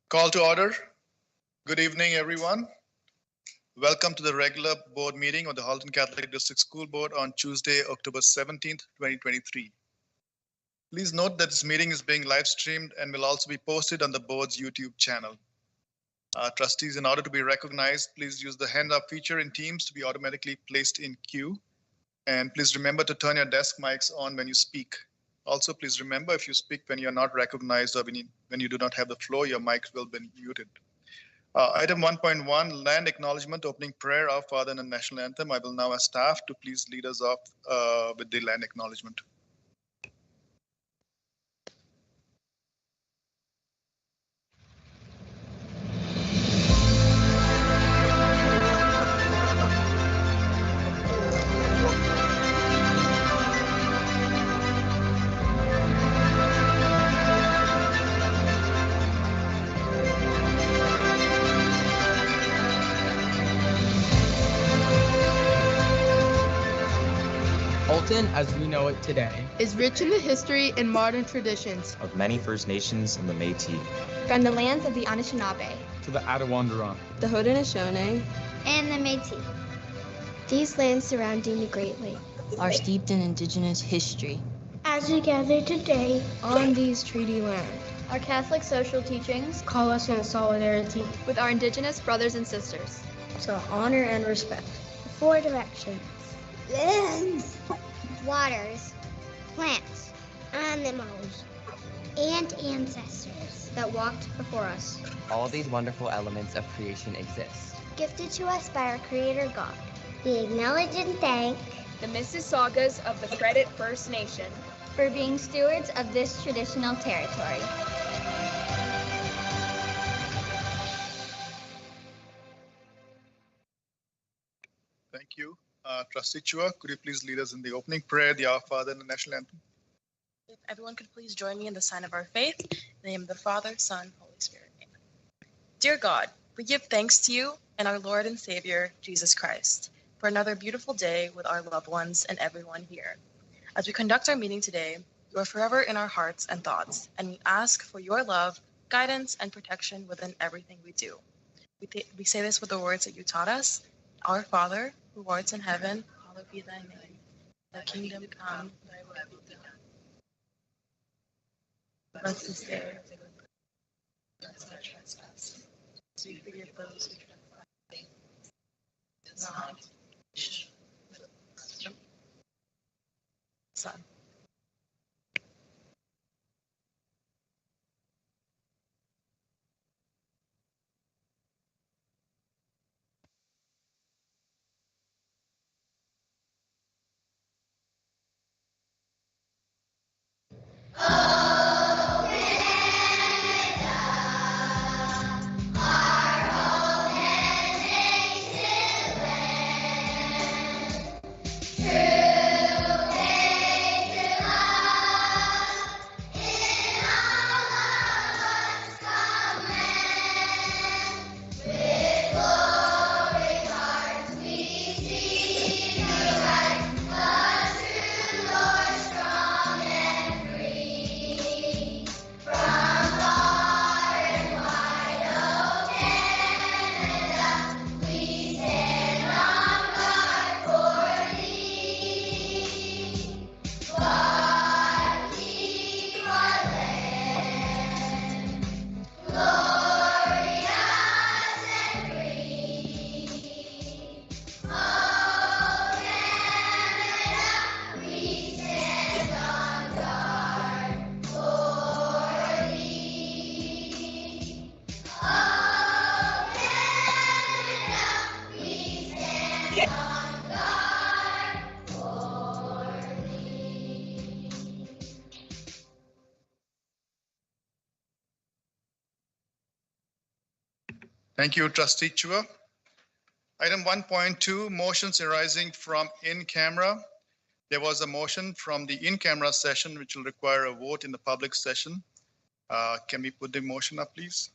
Call to order. Good evening, everyone. Welcome to the regular board meeting of the Halton Catholic District School Board on Tuesday, October 17th, 2023. Please note that this meeting is being live streamed and will also be posted on the board's YouTube channel. Trustees, in order to be recognized, please use the hand up feature in Teams to be automatically placed in queue. And please remember to turn your desk mics on when you speak. Also, please remember if you speak when you're not recognized or when you do not have the floor, your mics will be muted. Item 1.1, land acknowledgement, opening prayer, Our Father, and the national anthem. I will now ask staff to please lead us off with the land acknowledgement. Halton, as we know it today, is rich in the history and modern traditions of many First Nations and the Métis. From the lands of the Anishinaabe to the Attawandaron, the Haudenosaunee, and the Métis. These lands surrounding the Great Lakes are steeped in Indigenous history. As we gather today on these treaty lands, our Catholic social teachings call us in solidarity with our Indigenous brothers and sisters to honor and respect the four directions: lands, waters, plants, animals, and ancestors that walked before us. All these wonderful elements of creation exist, gifted to us by our Creator God. We acknowledge and thank the Mississaugas of the Credit First Nation for being stewards of this traditional territory. Thank you. Trustee Chua, could you please lead us in the opening prayer, the Our Father, and the national anthem? If everyone could please join me in the sign of our faith, in the name of the Father, Son, Holy Spirit. Amen. Dear God, we give thanks to you and our Lord and Savior, Jesus Christ, for another beautiful day with our loved ones and everyone here. As we conduct our meeting today, you are forever in our hearts and thoughts, and we ask for your love, guidance, and protection within everything we do. We say this with the words that you taught us. Our Father, who art in heaven, hallowed be thy name. Thy kingdom come, thy will be done. Give us this day our daily bread, and our trespasses, as we forgive those who trespass against us. Not Son. Thank you, Trustee Chua. Item 1.2, motions arising from in-camera. There was a motion from the in-camera session which will require a vote in the public session. Can we put the motion up, please?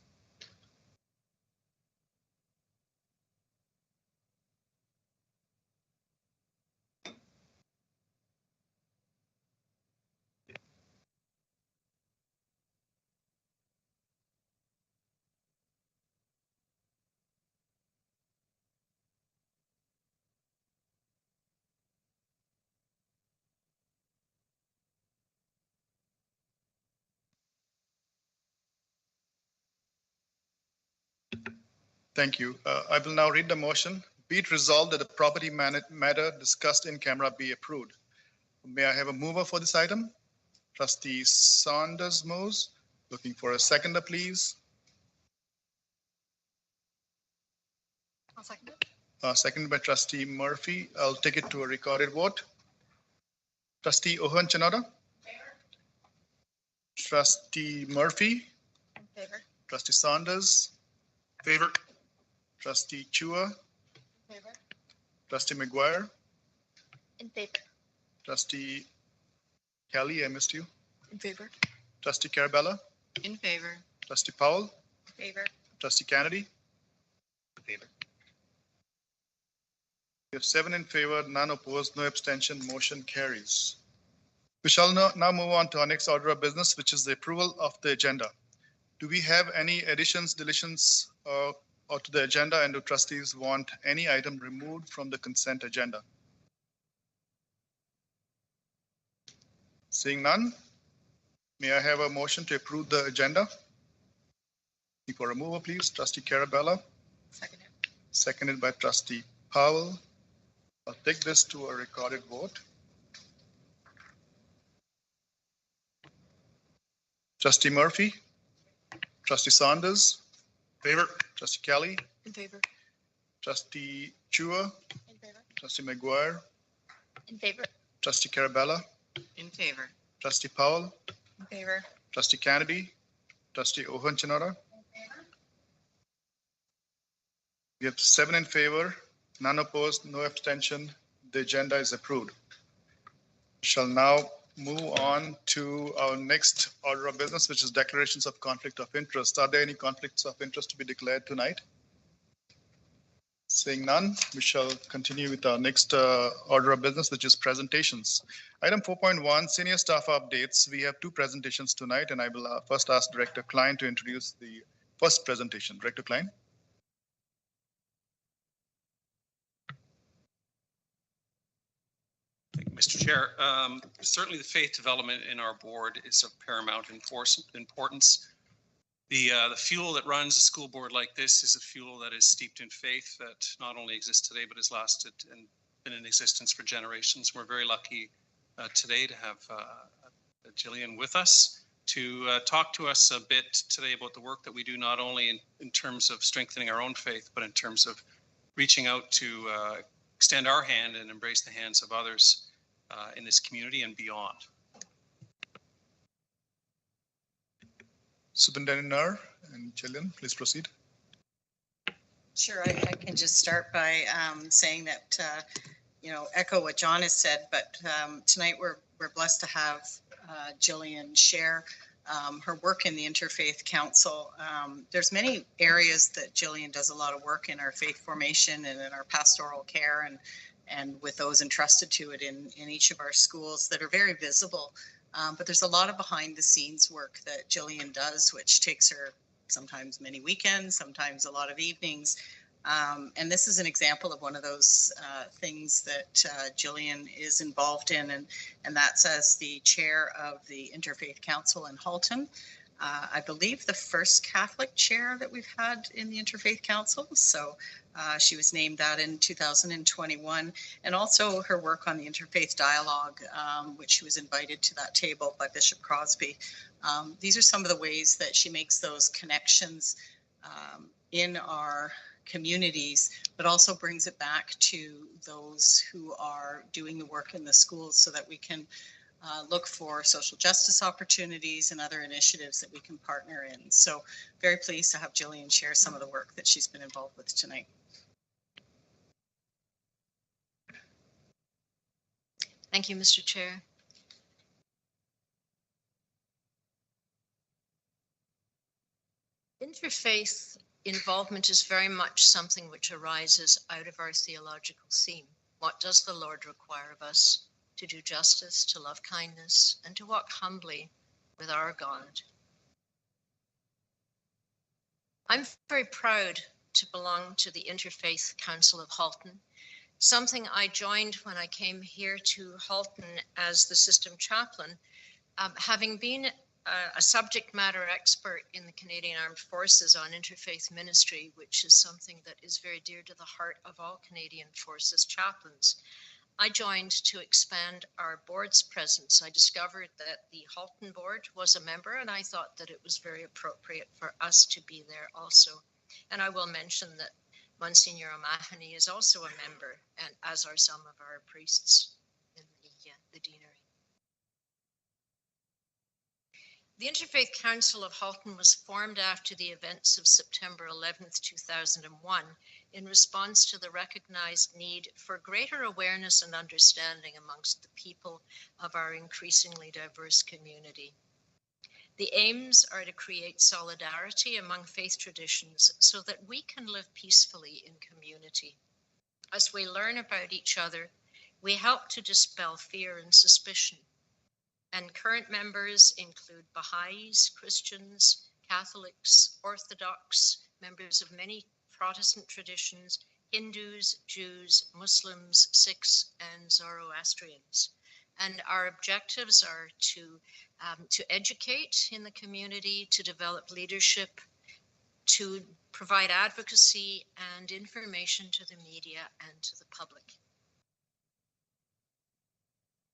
Thank you. I will now read the motion. Be it resolved that the property matter discussed in camera be approved. May I have a mover for this item? Trustee Saunders moves. Looking for a seconder, please. I'll second it. Seconded by Trustee Murphy. I'll take it to a recorded vote. Trustee Ohan Chanoda? Trustee Murphy? In favor. Trustee Saunders? Favor. Trustee Chua? In favor. Trustee McGuire? In favor. Trustee Kelly, I missed you. In favor. Trustee Carabella? In favor. Trustee Powell? In favor. Trustee Kennedy? In favor. We have 7 in favor, none opposed, no abstention, motion carries. We shall now move on to our next order of business, which is the approval of the agenda. Do we have any additions, deletions, or to the agenda, and do trustees want any item removed from the consent agenda? Seeing none, may I have a motion to approve the agenda? For removal, please, Trustee Carabella, Second it. seconded by Trustee Powell. I'll take this to a recorded vote. Trustee Murphy, Trustee Saunders, favor. Trustee Kelly, In favor. Trustee Chua, In favor. Trustee McGuire, In favor. Trustee Carabella, In favor. Trustee Powell, In favor. Trustee Kennedy, Trustee Ohan Chanoda. We have 7 in favor, none opposed, no abstention. The agenda is approved. Shall now move on to our next order of business, which is declarations of conflict of interest. Are there any conflicts of interest to be declared tonight? Seeing none, we shall continue with our next order of business, which is presentations. Item 4.1, senior staff updates. We have 2 presentations tonight, and I will first ask Director Klein to introduce the first presentation. Director Klein. Thank you, Mr. Chair. Certainly the faith development in our board is of paramount importance. The fuel that runs a school board like this is a fuel that is steeped in faith that not only exists today, but has lasted and been in existence for generations. We're very lucky today to have Jillian with us to talk to us a bit today about the work that we do, not only in terms of strengthening our own faith, but in terms of reaching out to extend our hand and embrace the hands of others in this community and beyond. Superintendent Nair and Jillian, please proceed. Sure, I can just start by saying that, echo what John has said, but tonight we're blessed to have Jillian share her work in the Interfaith Council. There's many areas that Jillian does a lot of work in our faith formation and in our pastoral care and with those entrusted to it in each of our schools that are very visible. But there's a lot of behind the scenes work that Jillian does, which takes her sometimes many weekends, sometimes a lot of evenings. And this is an example of one of those things that Jillian is involved in, and that's as the chair of the Interfaith Council in Halton. I believe the first Catholic chair that we've had in the Interfaith Council. So she was named that in 2021, and also her work on the Interfaith Dialogue, which she was invited to that table by Bishop Crosby. These are some of the ways that she makes those connections in our communities, but also brings it back to those who are doing the work in the schools so that we can look for social justice opportunities and other initiatives that we can partner in. So very pleased to have Jillian share some of the work that she's been involved with tonight. Thank you, Mr. Chair. Interfaith involvement is very much something which arises out of our theological theme. What does the Lord require of us? To do justice, to love kindness, and to walk humbly with our God. I'm very proud to belong to the Interfaith Council of Halton, something I joined when I came here to Halton as the system chaplain, having been a subject matter expert in the Canadian Armed Forces on interfaith ministry, which is something that is very dear to the heart of all Canadian Forces chaplains. I joined to expand our board's presence. I discovered that the Halton board was a member, and I thought that it was very appropriate for us to be there also. And I will mention that Monsignor O'Mahony is also a member, and as are some of our priests in the deanery. The Interfaith Council of Halton was formed after the events of September 11th, 2001, in response to the recognized need for greater awareness and understanding amongst the people of our increasingly diverse community. The aims are to create solidarity among faith traditions so that we can live peacefully in community. As we learn about each other, we help to dispel fear and suspicion. And current members include Baha'is, Christians, Catholics, Orthodox, members of many Protestant traditions, Hindus, Jews, Muslims, Sikhs, and Zoroastrians. And our objectives are to educate in the community, to develop leadership, to provide advocacy and information to the media and to the public.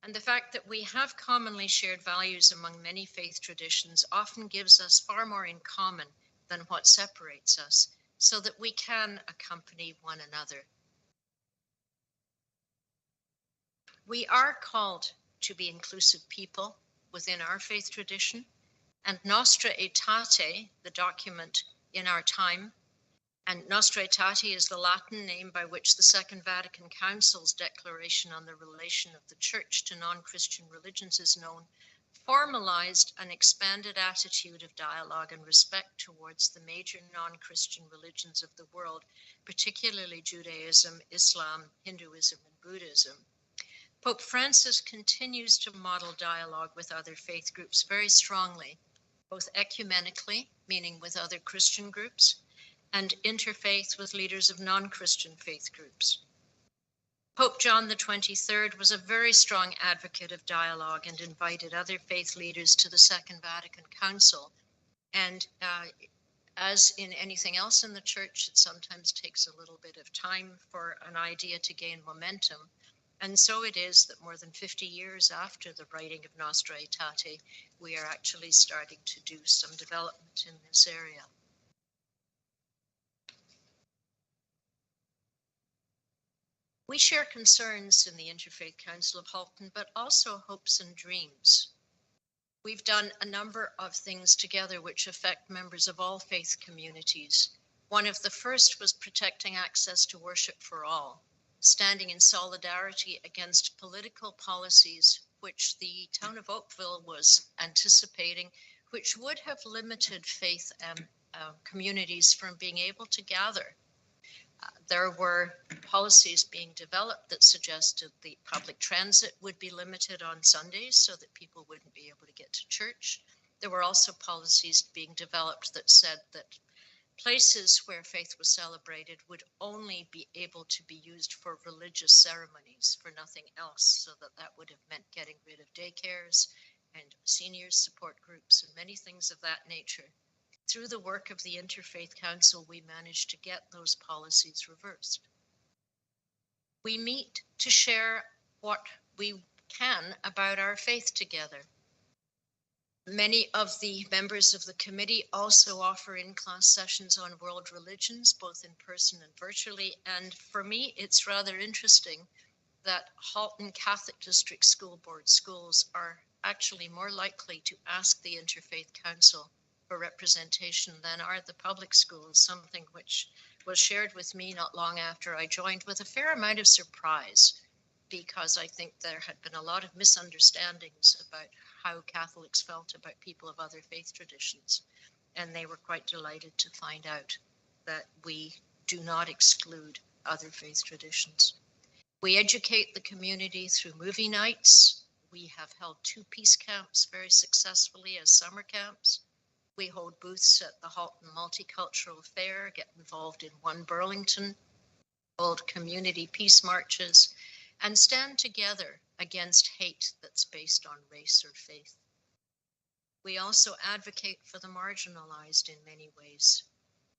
And the fact that we have commonly shared values among many faith traditions often gives us far more in common than what separates us, so that we can accompany one another. We are called to be inclusive people within our faith tradition, and Nostra Aetate, the document in our time, and Nostra Aetate is the Latin name by which the Second Vatican Council's declaration on the relation of the Church to non-Christian religions is known, formalized an expanded attitude of dialogue and respect towards the major non-Christian religions of the world, particularly Judaism, Islam, Hinduism, and Buddhism. Pope Francis continues to model dialogue with other faith groups very strongly, both ecumenically, meaning with other Christian groups, and interfaith with leaders of non-Christian faith groups. Pope John XXIII was a very strong advocate of dialogue and invited other faith leaders to the Second Vatican Council. And as in anything else in the church, it sometimes takes a little bit of time for an idea to gain momentum. And so it is that more than 50 years after the writing of Nostra Aetate, we are actually starting to do some development in this area. We share concerns in the Interfaith Council of Halton, but also hopes and dreams. We've done a number of things together which affect members of all faith communities. One of the first was protecting access to worship for all, standing in solidarity against political policies which the town of Oakville was anticipating, which would have limited faith communities from being able to gather. There were policies being developed that suggested the public transit would be limited on Sundays so that people wouldn't be able to get to church. There were also policies being developed that said that places where faith was celebrated would only be able to be used for religious ceremonies, for nothing else, so that would have meant getting rid of daycares and seniors support groups and many things of that nature. Through the work of the Interfaith Council, we managed to get those policies reversed. We meet to share what we can about our faith together. Many of the members of the committee also offer in-class sessions on world religions, both in person and virtually. And for me, it's rather interesting that Halton Catholic District School Board schools are actually more likely to ask the Interfaith Council for representation than are the public schools, something which was shared with me not long after I joined with a fair amount of surprise, because I think there had been a lot of misunderstandings about how Catholics felt about people of other faith traditions. And they were quite delighted to find out that we do not exclude other faith traditions. We educate the community through movie nights. We have held 2 peace camps very successfully as summer camps. We hold booths at the Halton Multicultural Fair, get involved in One Burlington, hold community peace marches, and stand together against hate that's based on race or faith. We also advocate for the marginalized in many ways.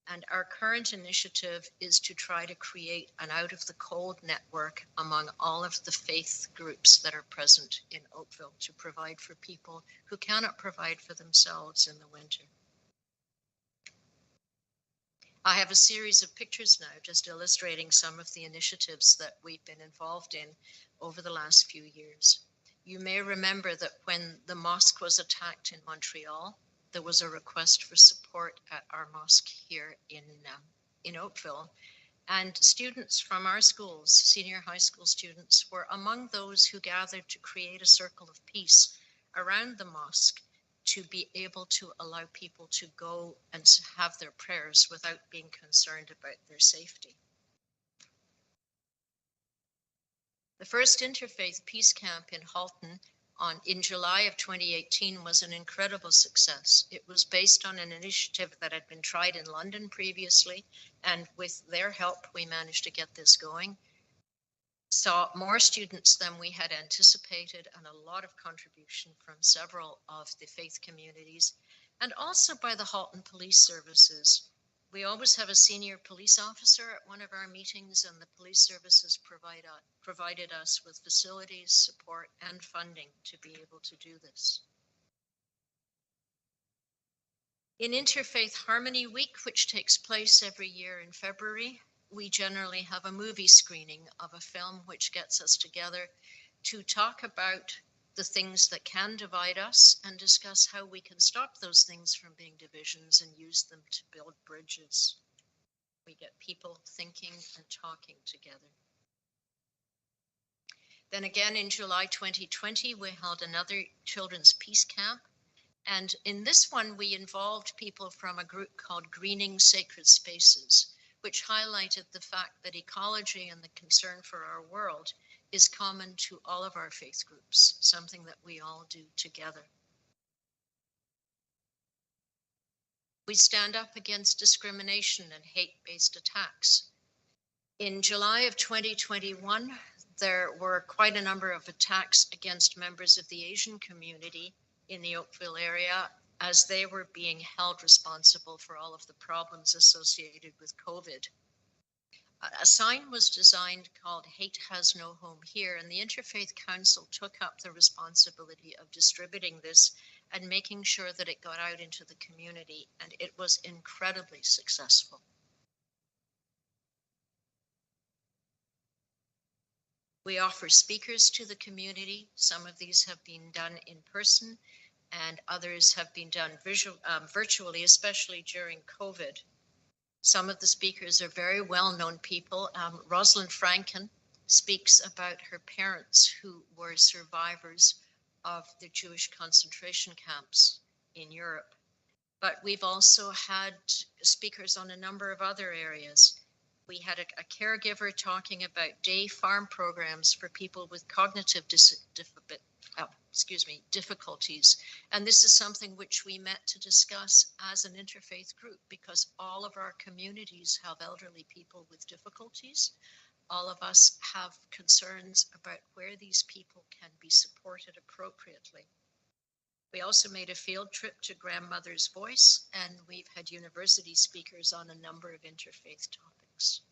And our current initiative is to try to create an out of the cold network among all of the faith groups that are present in Oakville to provide for people who cannot provide for themselves in the winter. I have a series of pictures now just illustrating some of the initiatives that we've been involved in over the last few years. You may remember that when the mosque was attacked in Montreal, there was a request for support at our mosque here in Oakville. And students from our schools, senior high school students, were among those who gathered to create a circle of peace around the mosque to be able to allow people to go and have their prayers without being concerned about their safety. The first interfaith peace camp in Halton in July of 2018 was an incredible success. It was based on an initiative that had been tried in London previously, and with their help, we managed to get this going. Saw more students than we had anticipated and a lot of contribution from several of the faith communities and also by the Halton Police Services. We always have a senior police officer at one of our meetings, and the police services provided us with facilities, support, and funding to be able to do this. In Interfaith Harmony Week, which takes place every year in February, we generally have a movie screening of a film which gets us together to talk about the things that can divide us and discuss how we can stop those things from being divisions and use them to build bridges. We get people thinking and talking together. Then again in July 2020, we held another children's peace camp. And in this one, we involved people from a group called Greening Sacred Spaces, which highlighted the fact that ecology and the concern for our world is common to all of our faith groups, something that we all do together. We stand up against discrimination and hate-based attacks. In July of 2021, there were quite a number of attacks against members of the Asian community in the Oakville area as they were being held responsible for all of the problems associated with COVID. A sign was designed called Hate Has No Home Here, and the Interfaith Council took up the responsibility of distributing this and making sure that it got out into the community, and it was incredibly successful. We offer speakers to the community. Some of these have been done in person, and others have been done virtually, especially during COVID. Some of the speakers are very well-known people. Rosalind Franken speaks about her parents who were survivors of the Jewish concentration camps in Europe. But we've also had speakers on a number of other areas. We had a caregiver talking about day farm programs for people with cognitive difficulties. And this is something which we met to discuss as an interfaith group, because all of our communities have elderly people with difficulties. All of us have concerns about where these people can be supported appropriately. We also made a field trip to Grandmother's Voice, and we've had university speakers on a number of interfaith topics.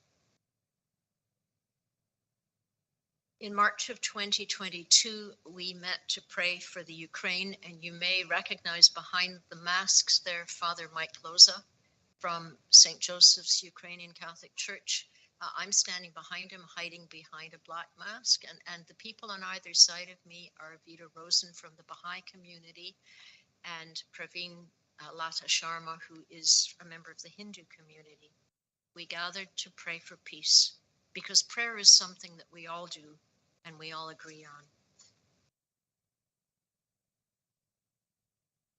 In March of 2022, we met to pray for the Ukraine, and you may recognize behind the masks there Father Mike Loza from St. Joseph's Ukrainian Catholic Church. I'm standing behind him, hiding behind a black mask, and the people on either side of me are Vita Rosen from the Baha'i community and Praveen Lata Sharma, who is a member of the Hindu community. We gathered to pray for peace, because prayer is something that we all do and we all agree on.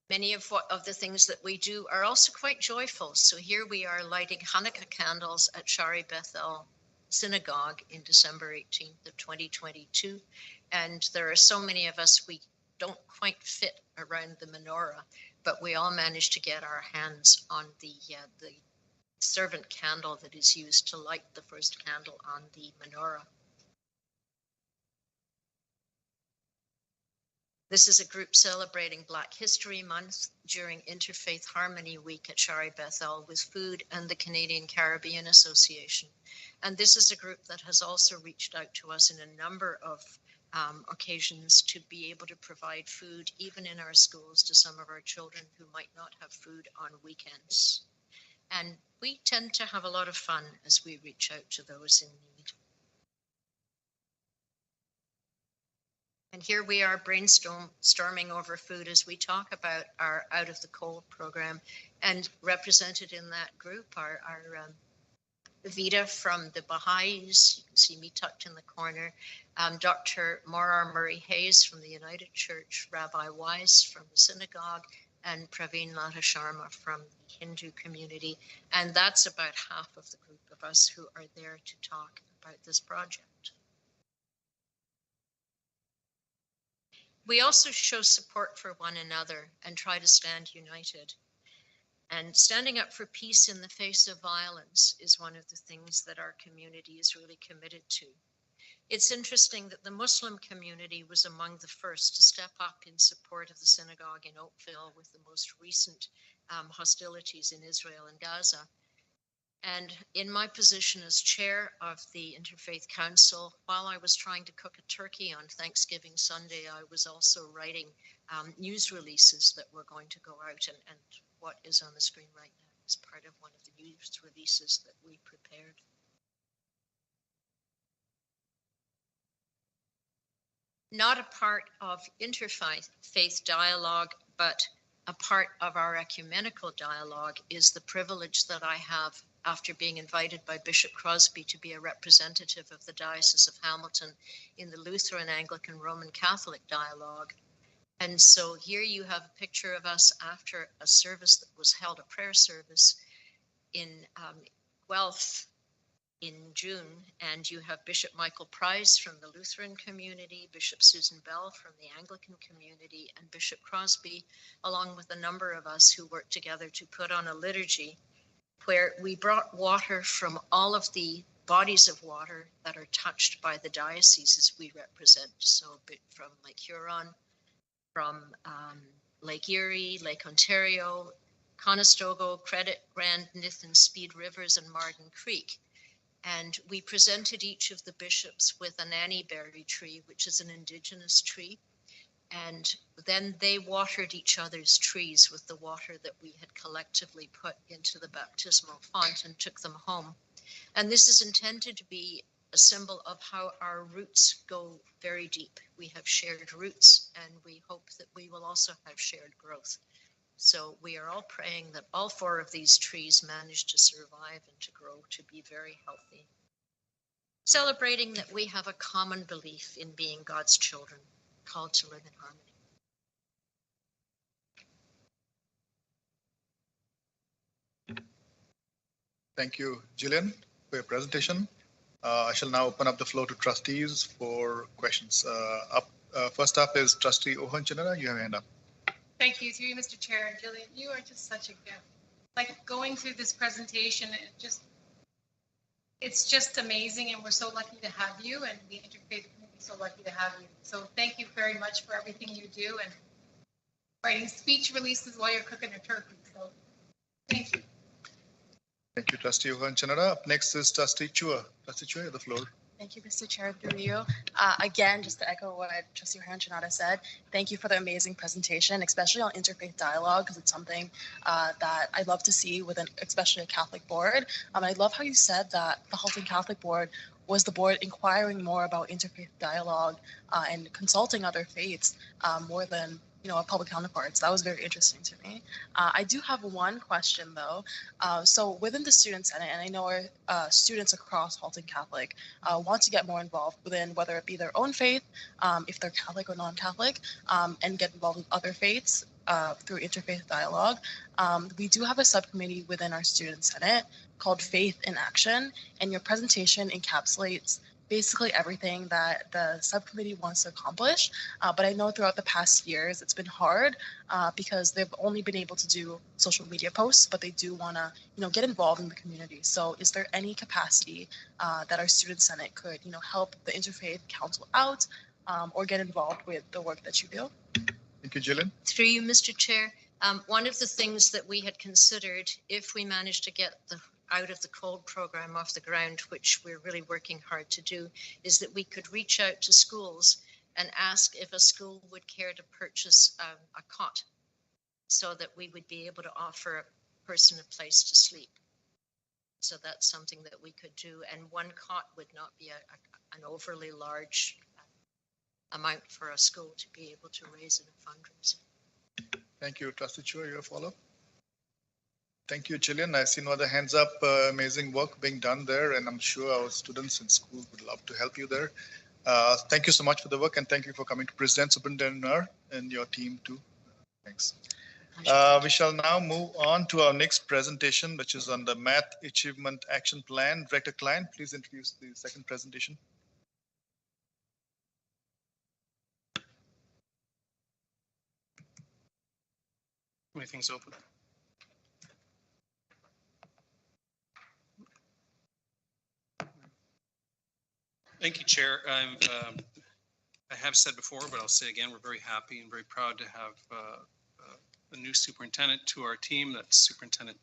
Many of the things that we do are also quite joyful. So here we are lighting Hanukkah candles at Shari Bethel Synagogue in December 18th of 2022. And there are so many of us, we don't quite fit around the menorah, but we all managed to get our hands on the servant candle that is used to light the first candle on the menorah. This is a group celebrating Black History Month during Interfaith Harmony Week at Shari Bethel with food and the Canadian Caribbean Association. And this is a group that has also reached out to us in a number of occasions to be able to provide food, even in our schools, to some of our children who might not have food on weekends. And we tend to have a lot of fun as we reach out to those in need. And here we are brainstorming over food as we talk about our Out of the Cold program. And represented in that group are Vita from the Baha'is, you can see me tucked in the corner, Dr. Morar Murray Hayes from the United Church, Rabbi Weiss from the synagogue, and Praveen Lata Sharma from the Hindu community. And that's about half of the group of us who are there to talk about this project. We also show support for one another and try to stand united. And standing up for peace in the face of violence is one of the things that our community is really committed to. It's interesting that the Muslim community was among the first to step up in support of the synagogue in Oakville with the most recent hostilities in Israel and Gaza. And in my position as chair of the Interfaith Council, while I was trying to cook a turkey on Thanksgiving Sunday, I was also writing news releases that were going to go out, and what is on the screen right now is part of one of the news releases that we prepared. Not a part of interfaith dialogue, but a part of our ecumenical dialogue is the privilege that I have after being invited by Bishop Crosby to be a representative of the Diocese of Hamilton in the Lutheran, Anglican, Roman Catholic dialogue. And so here you have a picture of us after a service that was held, a prayer service in Guelph in June, and you have Bishop Michael Price from the Lutheran community, Bishop Susan Bell from the Anglican community, and Bishop Crosby, along with a number of us who worked together to put on a liturgy where we brought water from all of the bodies of water that are touched by the dioceses we represent. So from Lake Huron, from Lake Erie, Lake Ontario, Conestoga, Credit, Grand, Nith, and Speed Rivers, and Marden Creek. And we presented each of the bishops with an annieberry tree, which is an indigenous tree. And then they watered each other's trees with the water that we had collectively put into the baptismal font and took them home. And this is intended to be a symbol of how our roots go very deep. We have shared roots, and we hope that we will also have shared growth. So we are all praying that all four of these trees manage to survive and to grow to be very healthy. Celebrating that we have a common belief in being God's children, called to live in harmony. Thank you, Gillian, for your presentation. I shall now open up the floor to trustees for questions. First up is Trustee Ohan Chinara. You have a hand up. Thank you, through you, Mr. Chair. Gillian, you are just such a gift. Like going through this presentation, it's just amazing, and we're so lucky to have you, and the interfaith community is so lucky to have you. So thank you very much for everything you do, and writing speech releases while you're cooking a turkey. So thank you. Thank you, Trustee Ohan Chinara. Up next is Trustee Chua. Trustee Chua, you have the floor. Thank you, Mr. Chair, through you. Again, just to echo what Trustee Ohan Chinara said, thank you for the amazing presentation, especially on interfaith dialogue, because it's something that I love to see within, especially a Catholic board. I love how you said that the Halton Catholic Board was the board inquiring more about interfaith dialogue and consulting other faiths more than a public counterpart. So that was very interesting to me. I do have one question though. So within the Student Senate, and I know our students across Halton Catholic want to get more involved within whether it be their own faith, if they're Catholic or non-Catholic, and get involved with other faiths through interfaith dialogue. We do have a subcommittee within our Student Senate called Faith in Action, and your presentation encapsulates basically everything that the subcommittee wants to accomplish. But I know throughout the past years, it's been hard because they've only been able to do social media posts, but they do want to, get involved in the community. So is there any capacity that our Student Senate could, help the Interfaith Council out or get involved with the work that you do? Thank you, Jillian. Through you, Mr. Chair, one of the things that we had considered, if we managed to get the out of the cold program off the ground, which we're really working hard to do, is that we could reach out to schools and ask if a school would care to purchase a cot so that we would be able to offer a person a place to sleep. So that's something that we could do. And one cot would not be an overly large amount for a school to be able to raise in a fundraiser. Thank you, Trustee Chua. Your follow-up. Thank you, Jillian. I see no other hands up. Amazing work being done there, and I'm sure our students in school would love to help you there. Thank you so much for the work, and thank you for coming to present, Superintendent Nair, and your team too. Thanks. We shall now move on to our next presentation, which is on the Math Achievement Action Plan. Director Klein, please introduce the second presentation. Everything's open. Thank you, Chair. I have said before, but I'll say again, we're very happy and very proud to have a new superintendent to our team. That's Superintendent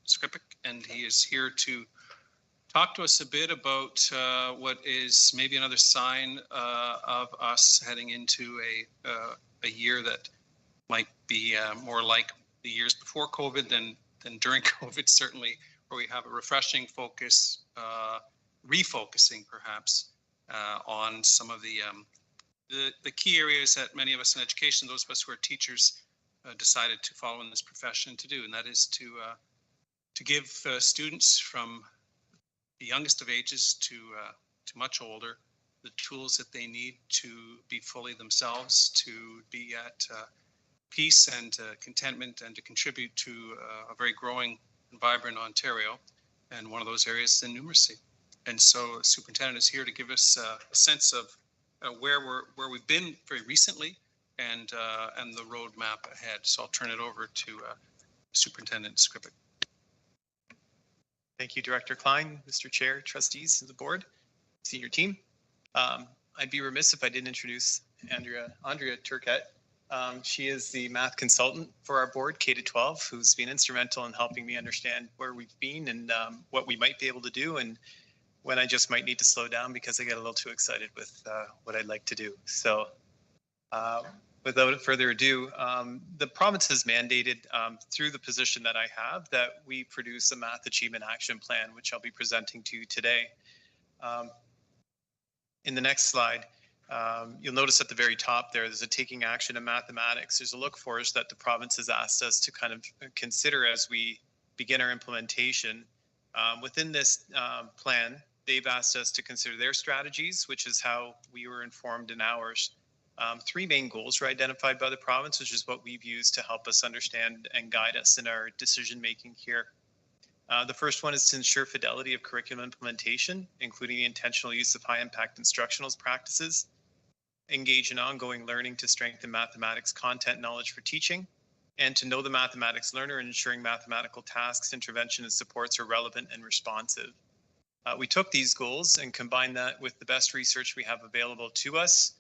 Skripik, and he is here to talk to us a bit about what is maybe another sign of us heading into a year that might be more like the years before COVID than during COVID, certainly, where we have a refreshing focus, refocusing perhaps, on some of the key areas that many of us in education, those of us who are teachers, decided to follow in this profession to do, and that is to give students from the youngest of ages to much older the tools that they need to be fully themselves, to be at peace and contentment, and to contribute to a very growing and vibrant Ontario. And one of those areas is in numeracy. And so the superintendent is here to give us a sense of where we've been very recently and the roadmap ahead. So I'll turn it over to Superintendent Skripik. Thank you, Director Klein, Mr. Chair, trustees of the board, senior team. I'd be remiss if I didn't introduce Andrea Turkett. She is the math consultant for our board, K-12, who's been instrumental in helping me understand where we've been and what we might be able to do, and when I just might need to slow down because I get a little too excited with what I'd like to do. So without further ado, the province has mandated through the position that I have that we produce a Math Achievement Action Plan, which I'll be presenting to you today. In the next slide, you'll notice at the very top there's a taking action in mathematics. There's a look for us that the province has asked us to kind of consider as we begin our implementation. Within this plan, they've asked us to consider their strategies, which is how we were informed in ours. Three main goals were identified by the province, which is what we've used to help us understand and guide us in our decision making here. The first one is to ensure fidelity of curriculum implementation, including the intentional use of high impact instructional practices, engage in ongoing learning to strengthen mathematics content knowledge for teaching, and to know the mathematics learner and ensuring mathematical tasks, intervention, and supports are relevant and responsive. We took these goals and combined that with the best research we have available to us,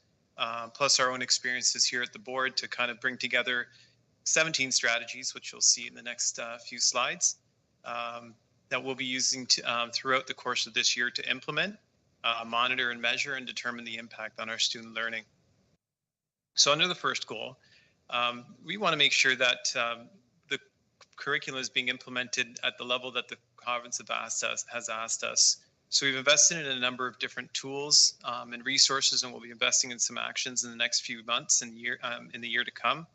plus our own experiences here at the board to kind of bring together 17 strategies, which you'll see in the next few slides, that we'll be using throughout the course of this year to implement, monitor and measure, and determine the impact on our student learning. So under the first goal, we want to make sure that the curriculum is being implemented at the level that the province has asked us. So we've invested in a number of different tools and resources, and we'll be investing in some actions in the next few months and in the year to come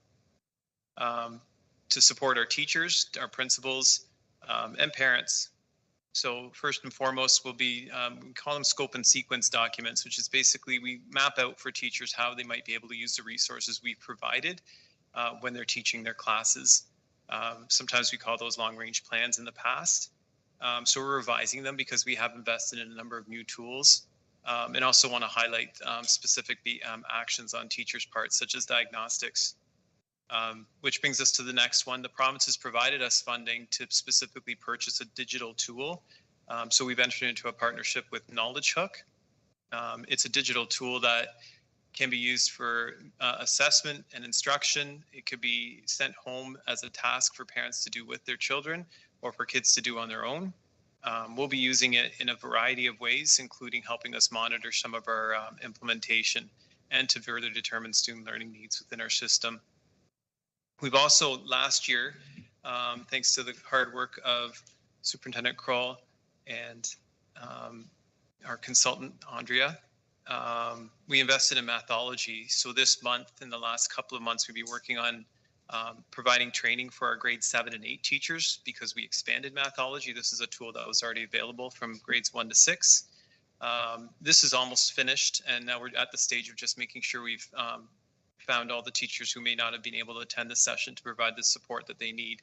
to support our teachers, our principals, and parents. So first and foremost will be, we call them scope and sequence documents, which is basically we map out for teachers how they might be able to use the resources we've provided when they're teaching their classes. Sometimes we call those long-range plans in the past. So we're revising them because we have invested in a number of new tools, and also want to highlight specific actions on teachers' parts, such as diagnostics. Which brings us to the next one. The province has provided us funding to specifically purchase a digital tool. So we've entered into a partnership with Knowledge Hook. It's a digital tool that can be used for assessment and instruction. It could be sent home as a task for parents to do with their children or for kids to do on their own. We'll be using it in a variety of ways, including helping us monitor some of our implementation and to further determine student learning needs within our system. We've also last year, thanks to the hard work of Superintendent Kroll and our consultant, Andrea, we invested in mathology. So this month, in the last couple of months, we'll be working on providing training for our grade 7 and 8 teachers because we expanded mathology. This is a tool that was already available from grades 1 to 6. This is almost finished, and now we're at the stage of just making sure we've found all the teachers who may not have been able to attend the session to provide the support that they need.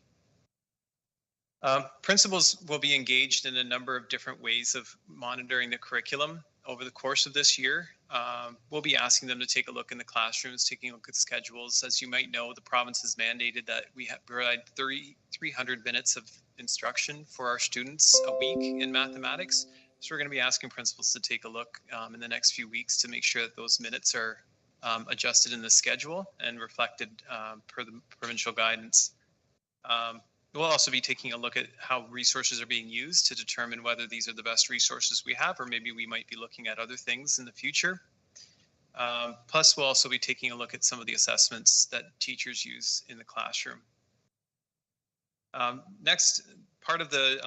Principals will be engaged in a number of different ways of monitoring the curriculum over the course of this year. We'll be asking them to take a look in the classrooms, taking a look at schedules. As you might know, the province has mandated that we provide 300 minutes of instruction for our students a week in mathematics. So we're going to be asking principals to take a look in the next few weeks to make sure that those minutes are adjusted in the schedule and reflected per the provincial guidance. We'll also be taking a look at how resources are being used to determine whether these are the best resources we have, or maybe we might be looking at other things in the future. Plus, we'll also be taking a look at some of the assessments that teachers use in the classroom. Next, part of the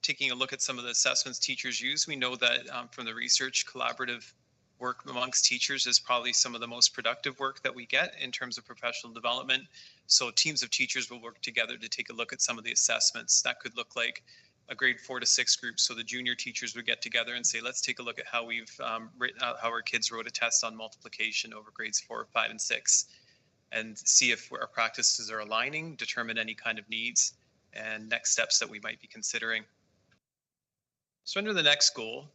taking a look at some of the assessments teachers use, we know that from the research, collaborative work amongst teachers is probably some of the most productive work that we get in terms of professional development. So teams of teachers will work together to take a look at some of the assessments. That could look like a grade 4 to 6 group. So the junior teachers would get together and say, let's take a look at how we've written out how our kids wrote a test on multiplication over grades 4, 5, and 6, and see if our practices are aligning, determine any kind of needs and next steps that we might be considering. So under the next goal,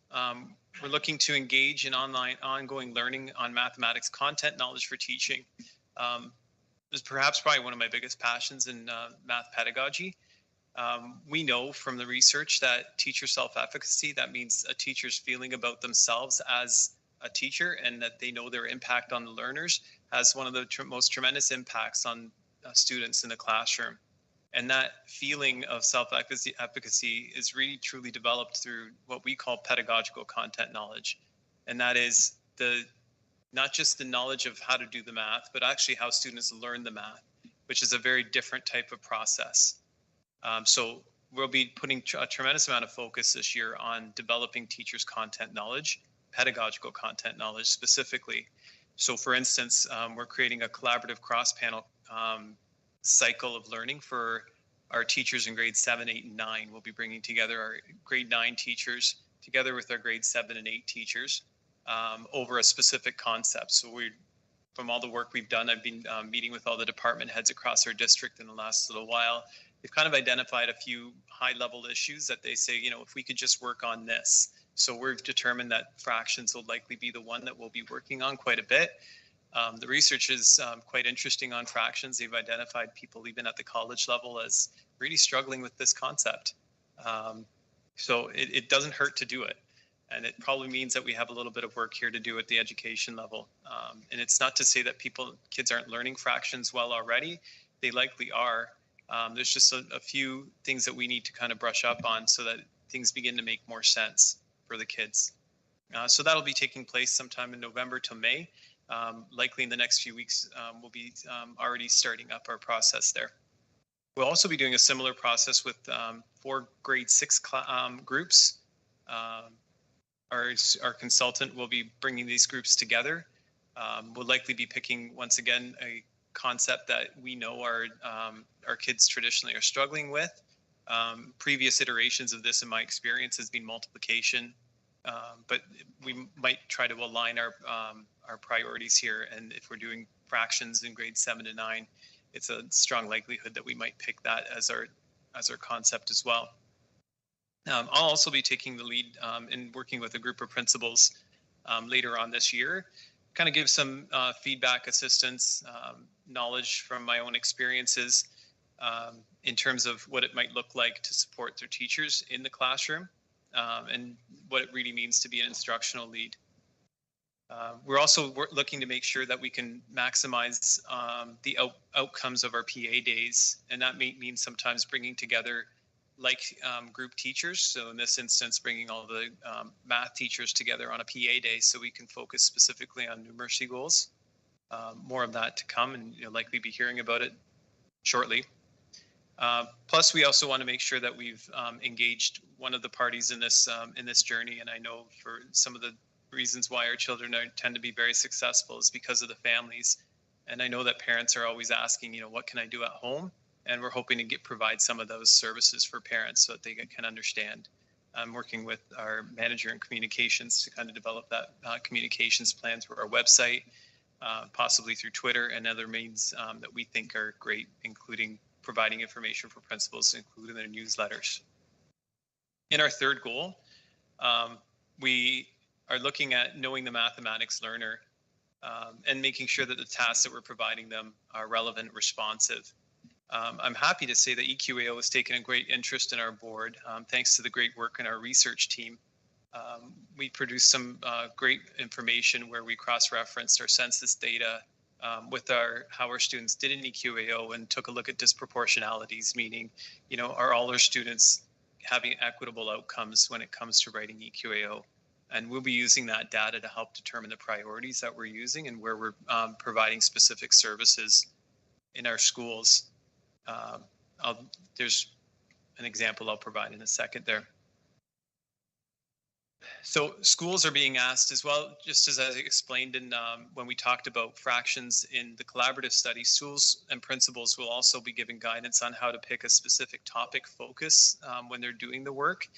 we're looking to engage in ongoing learning on mathematics content knowledge for teaching. This is perhaps probably one of my biggest passions in math pedagogy. We know from the research that teacher self-efficacy, that means a teacher's feeling about themselves as a teacher and that they know their impact on the learners, has one of the most tremendous impacts on students in the classroom. And that feeling of self-efficacy is really truly developed through what we call pedagogical content knowledge. And that is not just the knowledge of how to do the math, but actually how students learn the math, which is a very different type of process. So we'll be putting a tremendous amount of focus this year on developing teachers' content knowledge, pedagogical content knowledge specifically. So for instance, we're creating a collaborative cross-panel cycle of learning for our teachers in grades 7, 8, and 9. We'll be bringing together our grade 9 teachers together with our grade 7 and 8 teachers over a specific concept. So from all the work we've done, I've been meeting with all the department heads across our district in the last little while. They've kind of identified a few high-level issues that they say, you know, if we could just work on this. So we've determined that fractions will likely be the one that we'll be working on quite a bit. The research is quite interesting on fractions. They've identified people even at the college level as really struggling with this concept. So it doesn't hurt to do it. And it probably means that we have a little bit of work here to do at the education level. And it's not to say that kids aren't learning fractions well already. They likely are. There's just a few things that we need to kind of brush up on so that things begin to make more sense for the kids. So that'll be taking place sometime in November to May. Likely in the next few weeks, we'll be already starting up our process there. We'll also be doing a similar process with 4 grade 6 groups. Our consultant will be bringing these groups together. We'll likely be picking, once again, a concept that we know our kids traditionally are struggling with. Previous iterations of this, in my experience, has been multiplication, but we might try to align our priorities here. And if we're doing fractions in grades 7 to 9, it's a strong likelihood that we might pick that as our concept as well. I'll also be taking the lead in working with a group of principals later on this year, kind of give some feedback, assistance, knowledge from my own experiences in terms of what it might look like to support their teachers in the classroom and what it really means to be an instructional lead. We're also looking to make sure that we can maximize the outcomes of our PA days, and that may mean sometimes bringing together group teachers. So in this instance, bringing all the math teachers together on a PA day so we can focus specifically on numeracy goals. More of that to come, and you'll likely be hearing about it shortly. Plus, we also want to make sure that we've engaged one of the parties in this journey, and I know for some of the reasons why our children tend to be very successful is because of the families. And I know that parents are always asking, what can I do at home? And we're hoping to provide some of those services for parents so that they can understand. I'm working with our manager in communications to kind of develop that communications plans for our website, possibly through Twitter and other means that we think are great, including providing information for principals, including their newsletters. In our third goal, we are looking at knowing the mathematics learner and making sure that the tasks that we're providing them are relevant, responsive. I'm happy to say that EQAO has taken a great interest in our board, thanks to the great work in our research team. We produced some great information where we cross-referenced our census data with how our students did in EQAO and took a look at disproportionalities, meaning, are all our students having equitable outcomes when it comes to writing EQAO? And we'll be using that data to help determine the priorities that we're using and where we're providing specific services in our schools. There's an example I'll provide in a second there. So schools are being asked as well, just as I explained in when we talked about fractions in the collaborative study, schools and principals will also be given guidance on how to pick a specific topic focus when they're doing the work.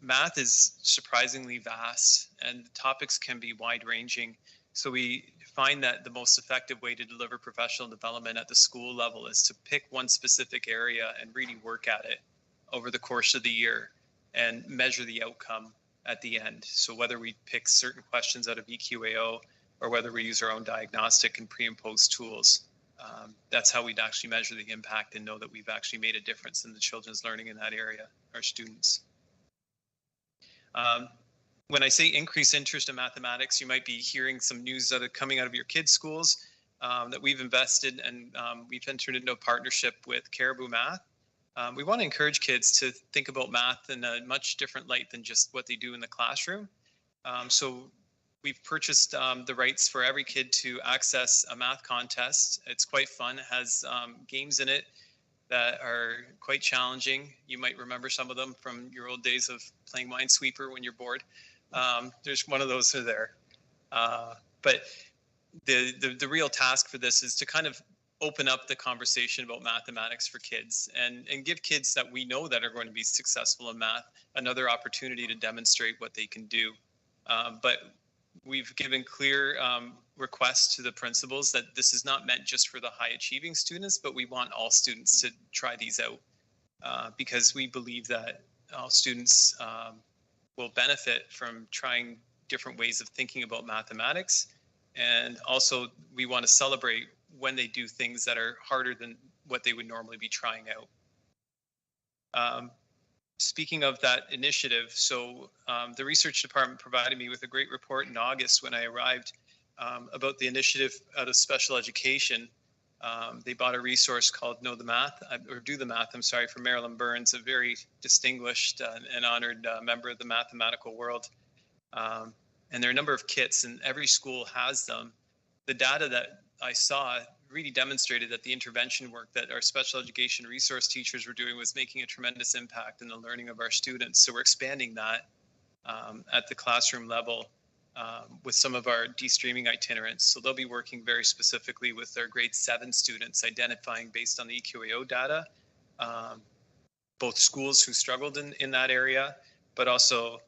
Math is surprisingly vast and the topics can be wide-ranging. So we find that the most effective way to deliver professional development at the school level is to pick one specific area and really work at it over the course of the year and measure the outcome at the end. So whether we pick certain questions out of EQAO or whether we use our own diagnostic and pre and post tools, that's how we'd actually measure the impact and know that we've actually made a difference in the children's learning in that area, our students. When I say increased interest in mathematics, you might be hearing some news that are coming out of your kids' schools that we've invested and we've entered into a partnership with Caribou Math. We want to encourage kids to think about math in a much different light than just what they do in the classroom. So we've purchased the rights for every kid to access a math contest. It's quite fun. It has games in it that are quite challenging. You might remember some of them from your old days of playing Minesweeper when you're bored. There's one of those there. But the real task for this is to kind of open up the conversation about mathematics for kids and give kids that we know that are going to be successful in math another opportunity to demonstrate what they can do. But we've given clear requests to the principals that this is not meant just for the high achieving students, but we want all students to try these out because we believe that all students will benefit from trying different ways of thinking about mathematics. And also we want to celebrate when they do things that are harder than what they would normally be trying out. Speaking of that initiative, so the research department provided me with a great report in August when I arrived about the initiative out of special education. They bought a resource called Do the Math, I'm sorry, from Marilyn Burns, a very distinguished and honored member of the mathematical world. And there are a number of kits and every school has them. The data that I saw really demonstrated that the intervention work that our special education resource teachers were doing was making a tremendous impact in the learning of our students. So we're expanding that at the classroom level with some of our de-streaming itinerants. So they'll be working very specifically with their grade 7 students, identifying based on the EQAO data, both schools who struggled in that area, but also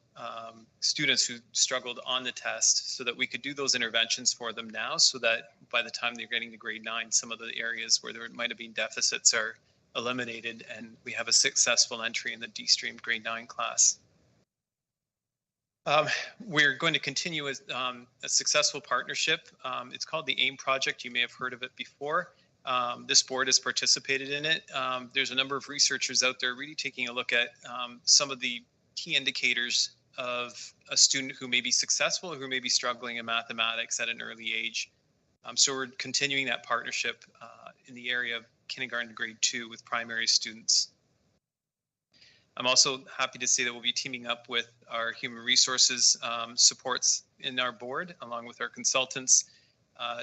students who struggled on the test so that we could do those interventions for them now so that by the time they're getting to grade 9, some of the areas where there might have been deficits are eliminated and we have a successful entry in the de-streamed grade 9 class. We're going to continue with a successful partnership. It's called the AIM project. You may have heard of it before. This board has participated in it. There's a number of researchers out there really taking a look at some of the key indicators of a student who may be successful or who may be struggling in mathematics at an early age. So we're continuing that partnership in the area of kindergarten to grade 2 with primary students. I'm also happy to say that we'll be teaming up with our human resources supports in our board, along with our consultants,